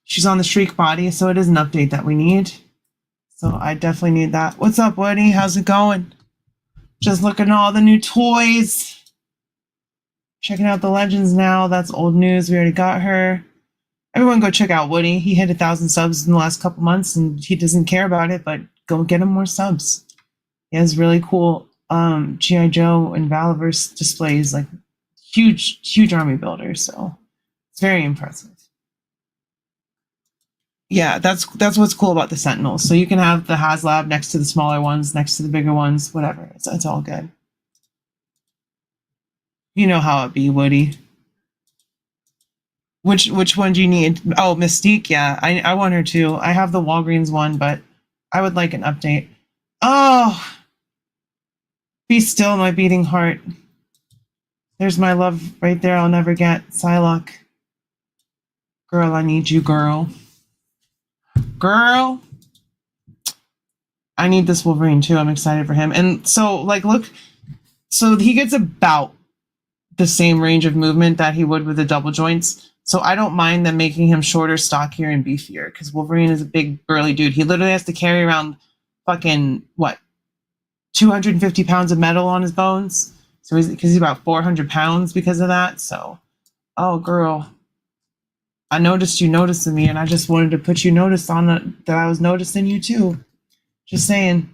She's on the Shriek body, so it is an update that we need. So I definitely need that. What's up, Woody? How's it going? Just looking at all the new toys. Checking out the Legends now. That's old news. We already got her. Everyone go check out Woody. He hit 1,000 subs in the last couple months, and he doesn't care about it, but go get him more subs. He has really cool G.I. Joe and Valaverse displays, like huge army builder. So it's very impressive. Yeah, that's what's cool about the Sentinels. So you can have the HasLab next to the smaller ones, next to the bigger ones, whatever. It's all good. You know how it be, Woody. Which one do you need? Oh, Mystique, yeah. I want her too. I have the Walgreens one, but I would like an update. Oh, be still, my beating heart. There's my love right there. I'll never get Psylocke. Girl, I need you, girl. Girl, I need this Wolverine too. I'm excited for him. And so, like, look, so he gets about the same range of movement that he would with the double joints. So I don't mind them making him shorter, stockier, and beefier, because Wolverine is a big, burly dude. He literally has to carry around fucking, 250 pounds of metal on his bones. So he's about 400 pounds because of that. So, oh, girl. I noticed you noticing me, and I just wanted to put you notice on that I was noticing you too. Just saying.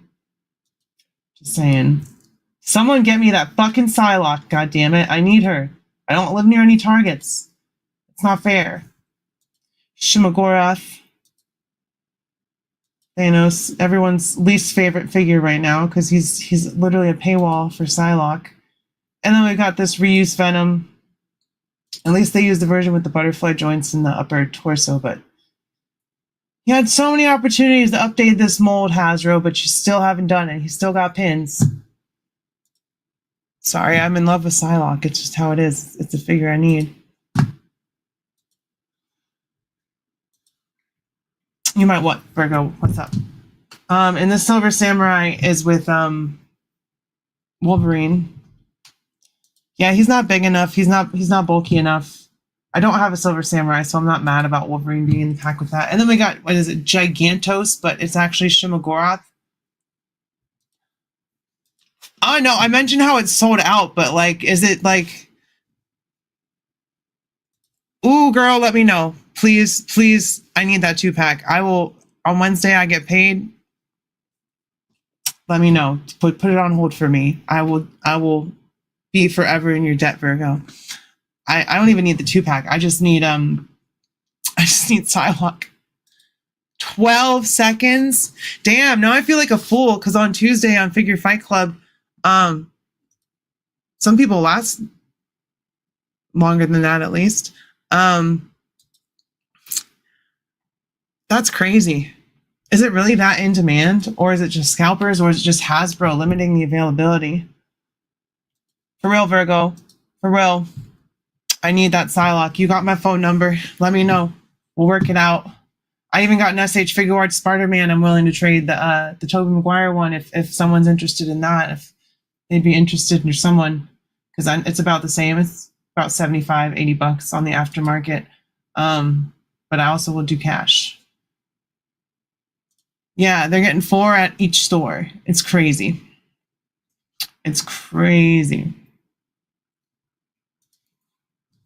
Someone get me that fucking Psylocke, goddammit. I need her. I don't live near any targets. It's not fair. Shimogorath. Thanos, everyone's least favorite figure right now, because he's literally a paywall for Psylocke. And then we got this reused Venom. At least they used the version with the butterfly joints in the upper torso, but you had so many opportunities to update this mold, Hasbro, but you still haven't done it. He still got pins. Sorry, I'm in love with Psylocke. It's just how it is. It's a figure I need. You might what, Virgo? What's up? And the Silver Samurai is with Wolverine. Yeah, he's not big enough. He's not bulky enough. I don't have a Silver Samurai, so I'm not mad about Wolverine being in the pack with that. And then we got, what is it, Gigantos, but it's actually Shimogorath. Oh, no, I mentioned how it's sold out, but, like, is it, like... Ooh, girl, let me know. Please, I need that 2-pack. I will, on Wednesday, I get paid. Let me know. Put it on hold for me. I will be forever in your debt, Virgo. I don't even need the 2-pack. I just need Psylocke. 12 seconds? Damn, now I feel like a fool, because on Tuesday on Figure Fight Club, some people last longer than that, at least. That's crazy. Is it really that in demand? Or is it just scalpers? Or is it just Hasbro limiting the availability? For real, Virgo. For real. I need that Psylocke. You got my phone number. Let me know. We'll work it out. I even got an SH Figure Arts Spider-Man. I'm willing to trade the Tobey Maguire one if someone's interested in that. If they'd be interested in someone, because it's about the same. It's about $75-$80 on the aftermarket. But I also will do cash. Yeah, they're getting 4 at each store. It's crazy. It's crazy.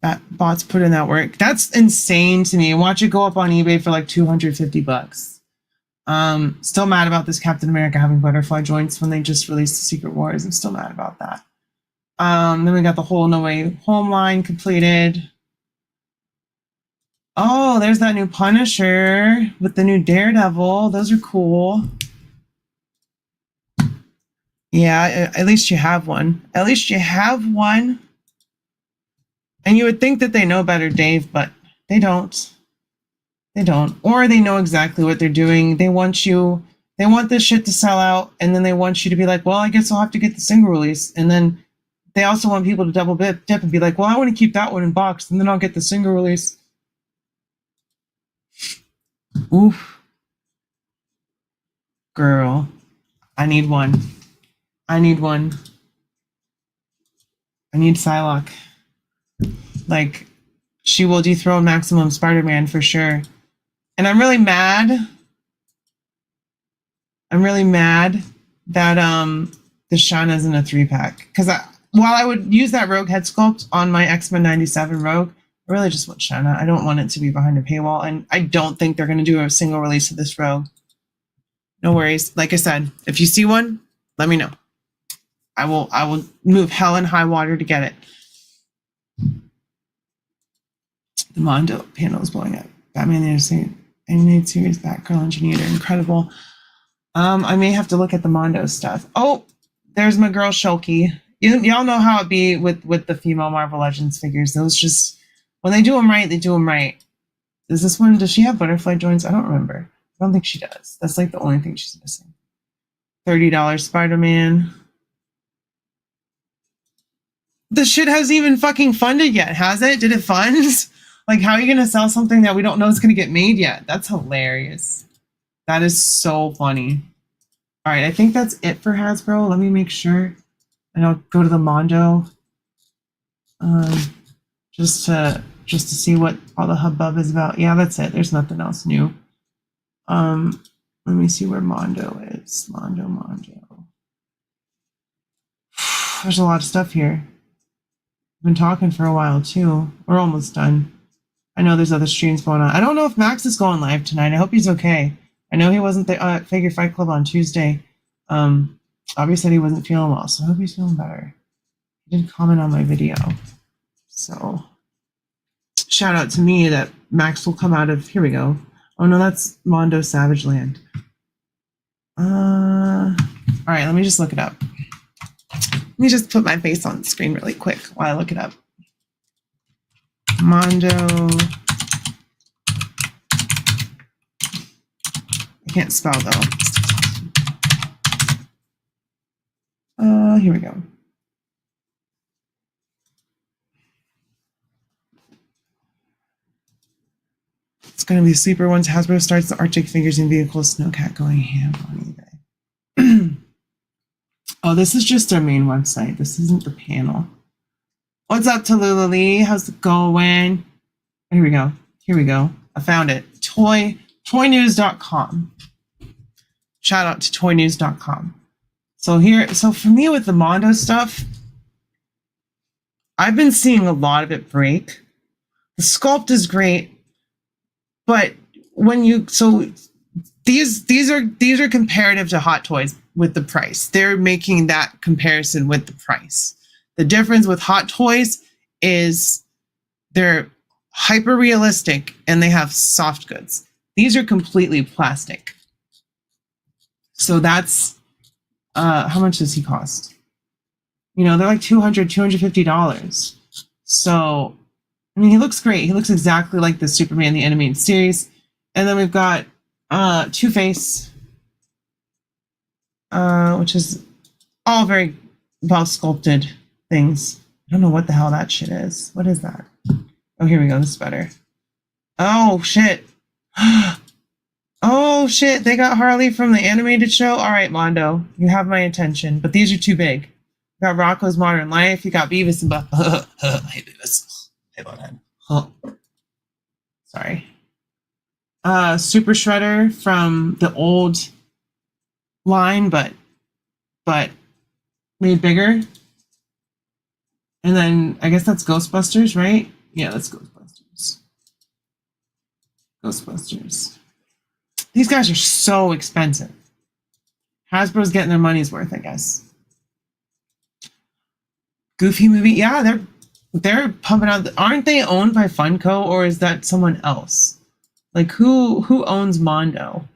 That bot's put in that work. That's insane to me. Watch it go up on eBay for like $250. Still mad about this Captain America having butterfly joints when they just released the Secret Wars. I'm still mad about that. Then we got the whole No Way Home line completed. Oh, there's that new Punisher with the new Daredevil. Those are cool. Yeah, at least you have one. At least you have one. And you would think that they know better, Dave, but they don't. They don't. Or they know exactly what they're doing. They want this shit to sell out, and then they want you to be like, well, I guess I'll have to get the single release. And then they also want people to double dip and be like, well, I want to keep that one in box, and then I'll get the single release. Oof. Girl, I need one. I need one. I need Psylocke. Like, she will dethrone Maximum Spider-Man for sure. And I'm really mad. I'm really mad that the Shauna's in a 3-pack. Because while I would use that Rogue head sculpt on my X-Men 97 Rogue, I really just want Shauna. I don't want it to be behind a paywall. And I don't think they're going to do a single release of this Rogue. No worries. Like I said, if you see one, let me know. I will move hell and high water to get it. The Mondo panel is blowing up. Batman the Animated Series, Batgirl, Engineer, incredible. I may have to look at the Mondo stuff. Oh, there's my girl Shulky. Y'all know how it be with the female Marvel Legends figures. Those just, when they do them right, they do them right. Is this one, does she have butterfly joints? I don't remember. I don't think she does. That's like the only thing she's missing. $30 Spider-Man. The shit hasn't even fucking funded yet, has it? Did it fund? Like, how are you going to sell something that we don't know is going to get made yet? That's hilarious. That is so funny. All right, I think that's it for Hasbro. Let me make sure. And I'll go to the Mondo. Just to see what all the hubbub is about. Yeah, that's it. There's nothing else new. Let me see where Mondo is. Mondo. There's a lot of stuff here. I've been talking for a while too. We're almost done. I know there's other streams going on. I don't know if Max is going live tonight. I hope he's okay. I know he wasn't there at Figure Fight Club on Tuesday. Obviously said he wasn't feeling well, so I hope he's feeling better. He didn't comment on my video. So shout out to me that Max will come out of, here we go. Oh no, that's Mondo Savage Land. All right, let me just look it up. Let me just put my face on the screen really quick while I look it up. Mondo. I can't spell though. Here we go. It's going to be sleeper once Hasbro starts the Arctic figures and vehicles. Snowcat going ham on eBay. Oh, this is just our main website. This isn't the panel. What's up, Tallulah Lee? How's it going? Here we go. Here we go. I found it. Toynews.com. Shout out to toynews.com. So for me with the Mondo stuff, I've been seeing a lot of it break. The sculpt is great, but when you these are comparative to Hot Toys with the price. They're making that comparison with the price. The difference with Hot Toys is they're hyper realistic and they have soft goods. These are completely plastic. So that's how much does he cost? You know, they're like $200, $250. So, I mean, he looks great. He looks exactly like the Superman, the animated series. And then we've got Two-Face, which is all very well sculpted things. I don't know what the hell that shit is. What is that? Oh, here we go. This is better. Oh, shit. Oh shit, they got Harley from the animated show. All right, Mondo, you have my attention, but these are too big. You got Rocco's Modern Life. You got Beavis and Butt. Hey, Beavis. Hey, Butthead. Huh. Sorry. Super Shredder from the old line, but made bigger. And then I guess that's Ghostbusters, right? Yeah, that's Ghostbusters. Ghostbusters. These guys are so expensive. Hasbro's getting their money's worth, I guess. Goofy movie, yeah, they're pumping out. Aren't they owned by Funko, or is that someone else? Like who owns Mondo?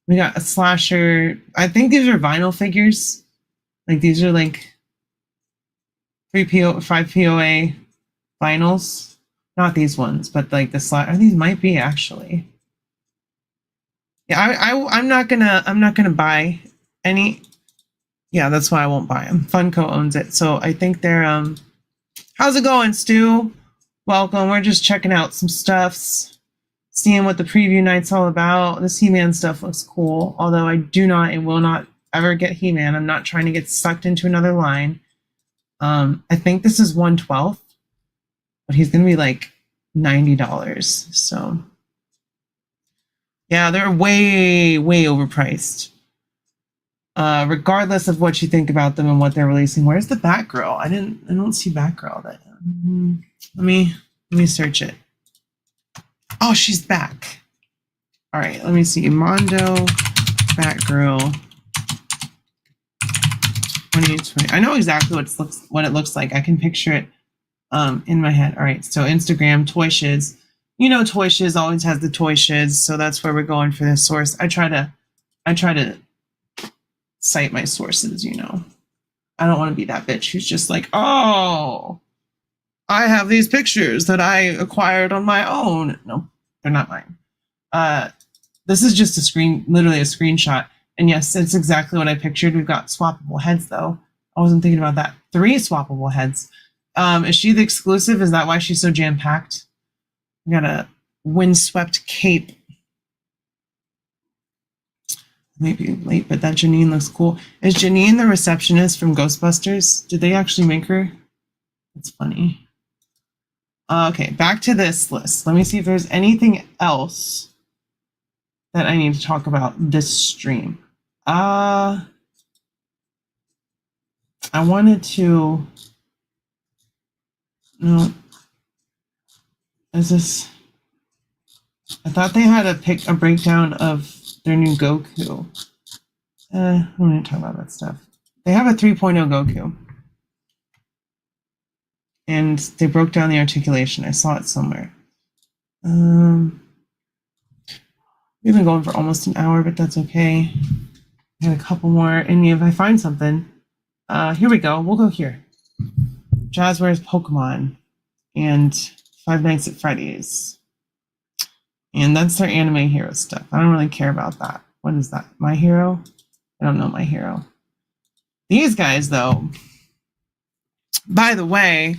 We got a slasher. I think these are vinyl figures. Like these are like 5 POA vinyls. Not these ones, but like the slasher. These might be actually. Yeah, I'm not gonna buy any. Yeah, that's why I won't buy them. Funko owns it, so I think they're How's it going, Stu? Welcome. We're just checking out some stuffs, seeing what the preview night's all about. This He-Man stuff looks cool, although I do not and will not ever get He-Man. I'm not trying to get sucked into another line. I think this is 1/12, but he's gonna be like $90. So yeah, they're way overpriced. Regardless of what you think about them and what they're releasing. Where's the Batgirl? I don't see Batgirl. Let me search it. Oh, she's back. All right, let me see. Mondo Batgirl 2020. I know exactly what it looks like. I can picture it in my head. All right, so Instagram, Toy Shiz. You know, Toy Shiz always has the Toy Shiz, so that's where we're going for this source. I try to cite my sources, you know. I don't want to be that bitch who's just like, oh, I have these pictures that I acquired on my own. No, they're not mine. This is just literally a screenshot. And yes, it's exactly what I pictured. We've got swappable heads, though. I wasn't thinking about that. 3 swappable heads. Is she the exclusive? Is that why she's so jam-packed? We got a windswept cape. Maybe late, but that Janine looks cool. Is Janine the receptionist from Ghostbusters? Did they actually make her? That's funny. Okay, back to this list. Let me see if there's anything else that I need to talk about this stream. I wanted to. No. Is this? I thought they had a breakdown of their new Goku. I don't need to talk about that stuff. They have a 3.0 Goku. And they broke down the articulation. I saw it somewhere. We've been going for almost an hour, but that's okay. I got a couple more. And if I find something, here we go. We'll go here. Jazz wears Pokemon and Five Nights at Freddy's. And that's their anime hero stuff. I don't really care about that. What is that? My Hero? I don't know My Hero. These guys, though, by the way,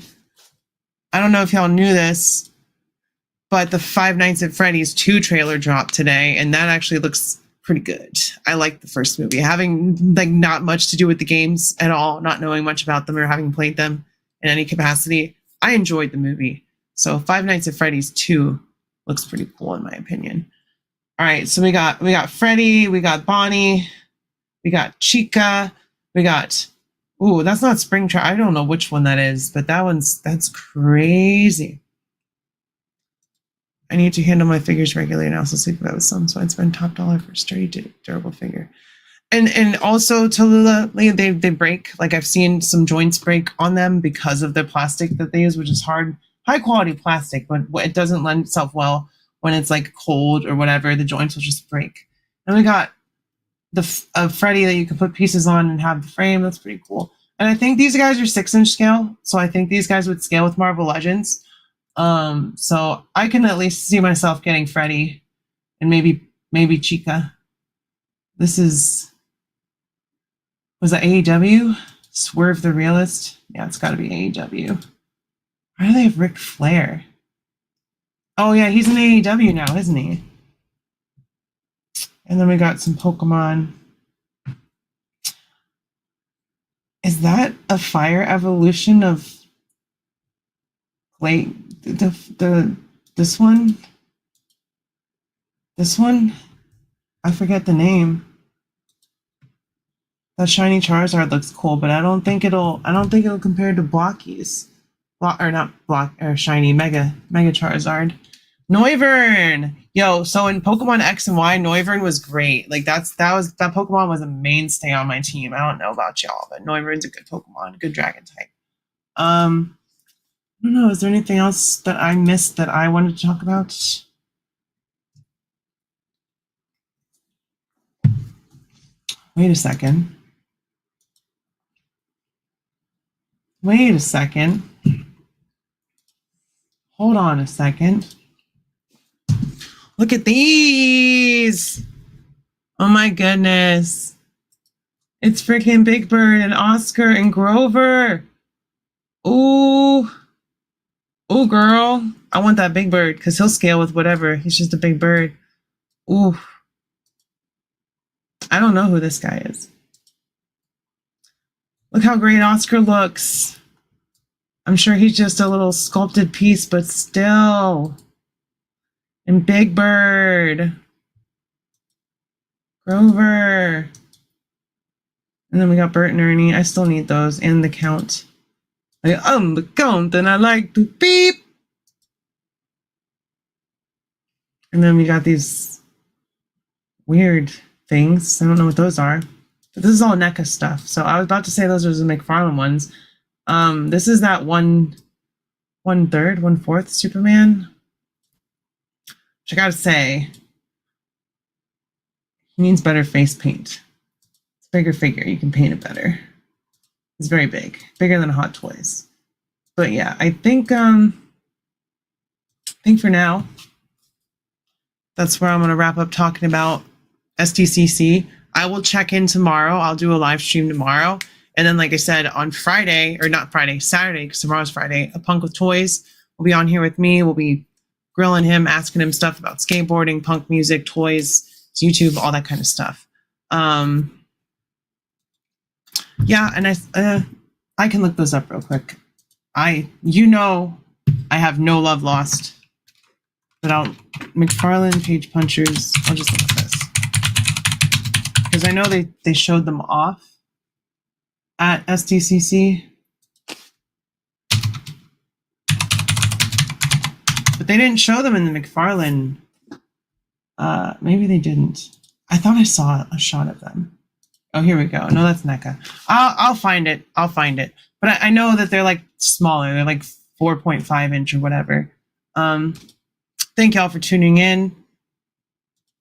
I don't know if y'all knew this, but the Five Nights at Freddy's 2 trailer dropped today, and that actually looks pretty good. I like the first movie. Having like not much to do with the games at all, not knowing much about them or having played them in any capacity, I enjoyed the movie. So Five Nights at Freddy's 2 looks pretty cool in my opinion. All right, so we got Freddy, we got Bonnie, we got Chica, we got, ooh, that's not Springtrap. I don't know which one that is, but that's crazy. I need to handle my figures regularly and also sleep about with some, so I'd spend top dollar for a sturdy, durable figure. And also Tallulah, they break. Like I've seen some joints break on them because of the plastic that they use, which is high quality plastic, but it doesn't lend itself well when it's like cold or whatever. The joints will just break. And we got the Freddy that you can put pieces on and have the frame. That's pretty cool. And I think these guys are 6-inch scale, so I think these guys would scale with Marvel Legends. So I can at least see myself getting Freddy and maybe Chica. Was that AEW? Swerve the Realist? Yeah, it's got to be AEW. Why do they have Ric Flair? Oh yeah, he's in AEW now, isn't he? And then we got some Pokemon. Is that a fire evolution of like this one? This one? I forget the name. That shiny Charizard looks cool, but I don't think it'll compare to Blockies. Shiny Mega Charizard. Noivern! Yo, so in Pokemon X and Y, Noivern was great. Like that Pokemon was a mainstay on my team. I don't know about y'all, but Noivern's a good Pokemon, good dragon type. I don't know, is there anything else that I missed that I wanted to talk about? Wait a second. Hold on a second. Look at these. Oh my goodness. It's freaking Big Bird and Oscar and Grover. Ooh. Ooh, girl. I want that Big Bird because he'll scale with whatever. He's just a big bird. Ooh. I don't know who this guy is. Look how great Oscar looks. I'm sure he's just a little sculpted piece, but still. And Big Bird. Grover. And then we got Bert and Ernie. I still need those. And the Count. I'm the Count and I like to beep. And then we got these weird things. I don't know what those are. But this is all NECA stuff. So I was about to say those are the McFarlane ones. This is that 1/4 Superman. Which I gotta say, he needs better face paint. It's a bigger figure, you can paint it better. It's very big, bigger than Hot Toys. But yeah, I think for now, that's where I'm gonna wrap up talking about SDCC. I will check in tomorrow. I'll do a live stream tomorrow. And then, like I said, on Friday, or not Friday, Saturday, because tomorrow's Friday, A Punk with Toys will be on here with me. We'll be grilling him, asking him stuff about skateboarding, punk music, toys, YouTube, all that kind of stuff. Yeah, and I can look those up real quick. I have no love lost. But McFarlane Page Punchers, I'll just look at this. Because I know they showed them off at SDCC. But they didn't show them in the McFarlane. Maybe they didn't. I thought I saw a shot of them. Oh, here we go. No, that's NECA. I'll find it. But I know that they're like smaller. They're like 4.5 inch or whatever. Thank y'all for tuning in.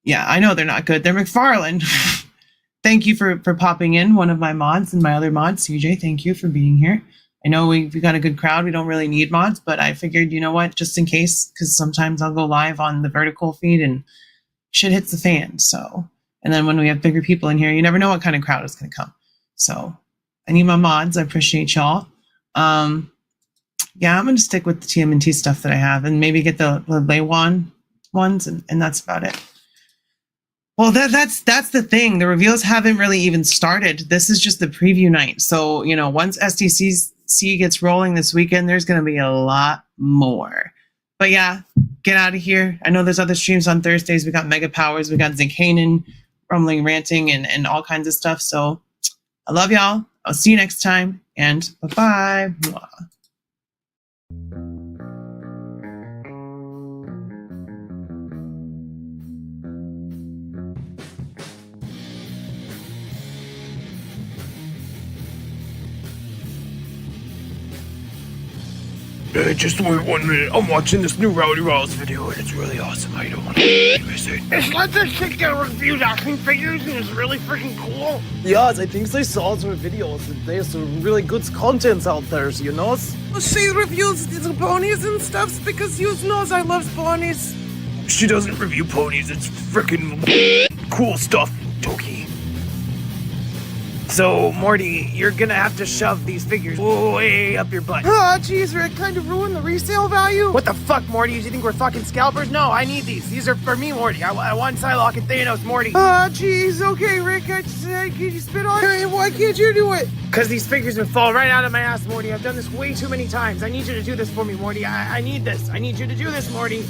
Yeah, I know they're not good. They're McFarlane. Thank you for popping in, one of my mods and my other mod, CJ. Thank you for being here. I know we got a good crowd. We don't really need mods, but I figured, you know what, just in case, because sometimes I'll go live on the vertical feed and shit hits the fan. So, and then when we have bigger people in here, you never know what kind of crowd is going to come. So I need my mods. I appreciate y'all. Yeah, I'm going to stick with the TMNT stuff that I have and maybe get the Leiwan ones, and that's about it. Well, that's the thing. The reveals haven't really even started. This is just the preview night. So, you know, once SDCC gets rolling this weekend, there's going to be a lot more. But yeah, get out of here. I know there's other streams on Thursdays. We got Mega Powers. We got Zink Hanen, Rumbling, Ranting, and all kinds of stuff. So I love y'all. I'll see you next time. And bye-bye. Just wait 1 minute. I'm watching this new Rowdy Rolls video and it's really awesome. I don't want to miss it. It's like this chick that reviews action figures and it's really freaking cool. Yes, I think they saw some videos and there's some really good contents out there, you know? She reviews the ponies and stuff because you knows I love ponies. She doesn't review ponies. It's freaking cool stuff, Toki. So, Morty, you're gonna have to shove these figures way up your butt. Ah, jeez, Rick, kind of ruined the resale value. What the fuck, Morty? Do you think we're fucking scalpers? No, I need these. These are for me, Morty. I want Psylocke and Thanos, Morty. Ah, jeez, okay, Rick, can you spit on it? Why can't you do it? Because these figures would fall right out of my ass, Morty. I've done this way too many times. I need you to do this for me, Morty. I need this. I need you to do this, Morty.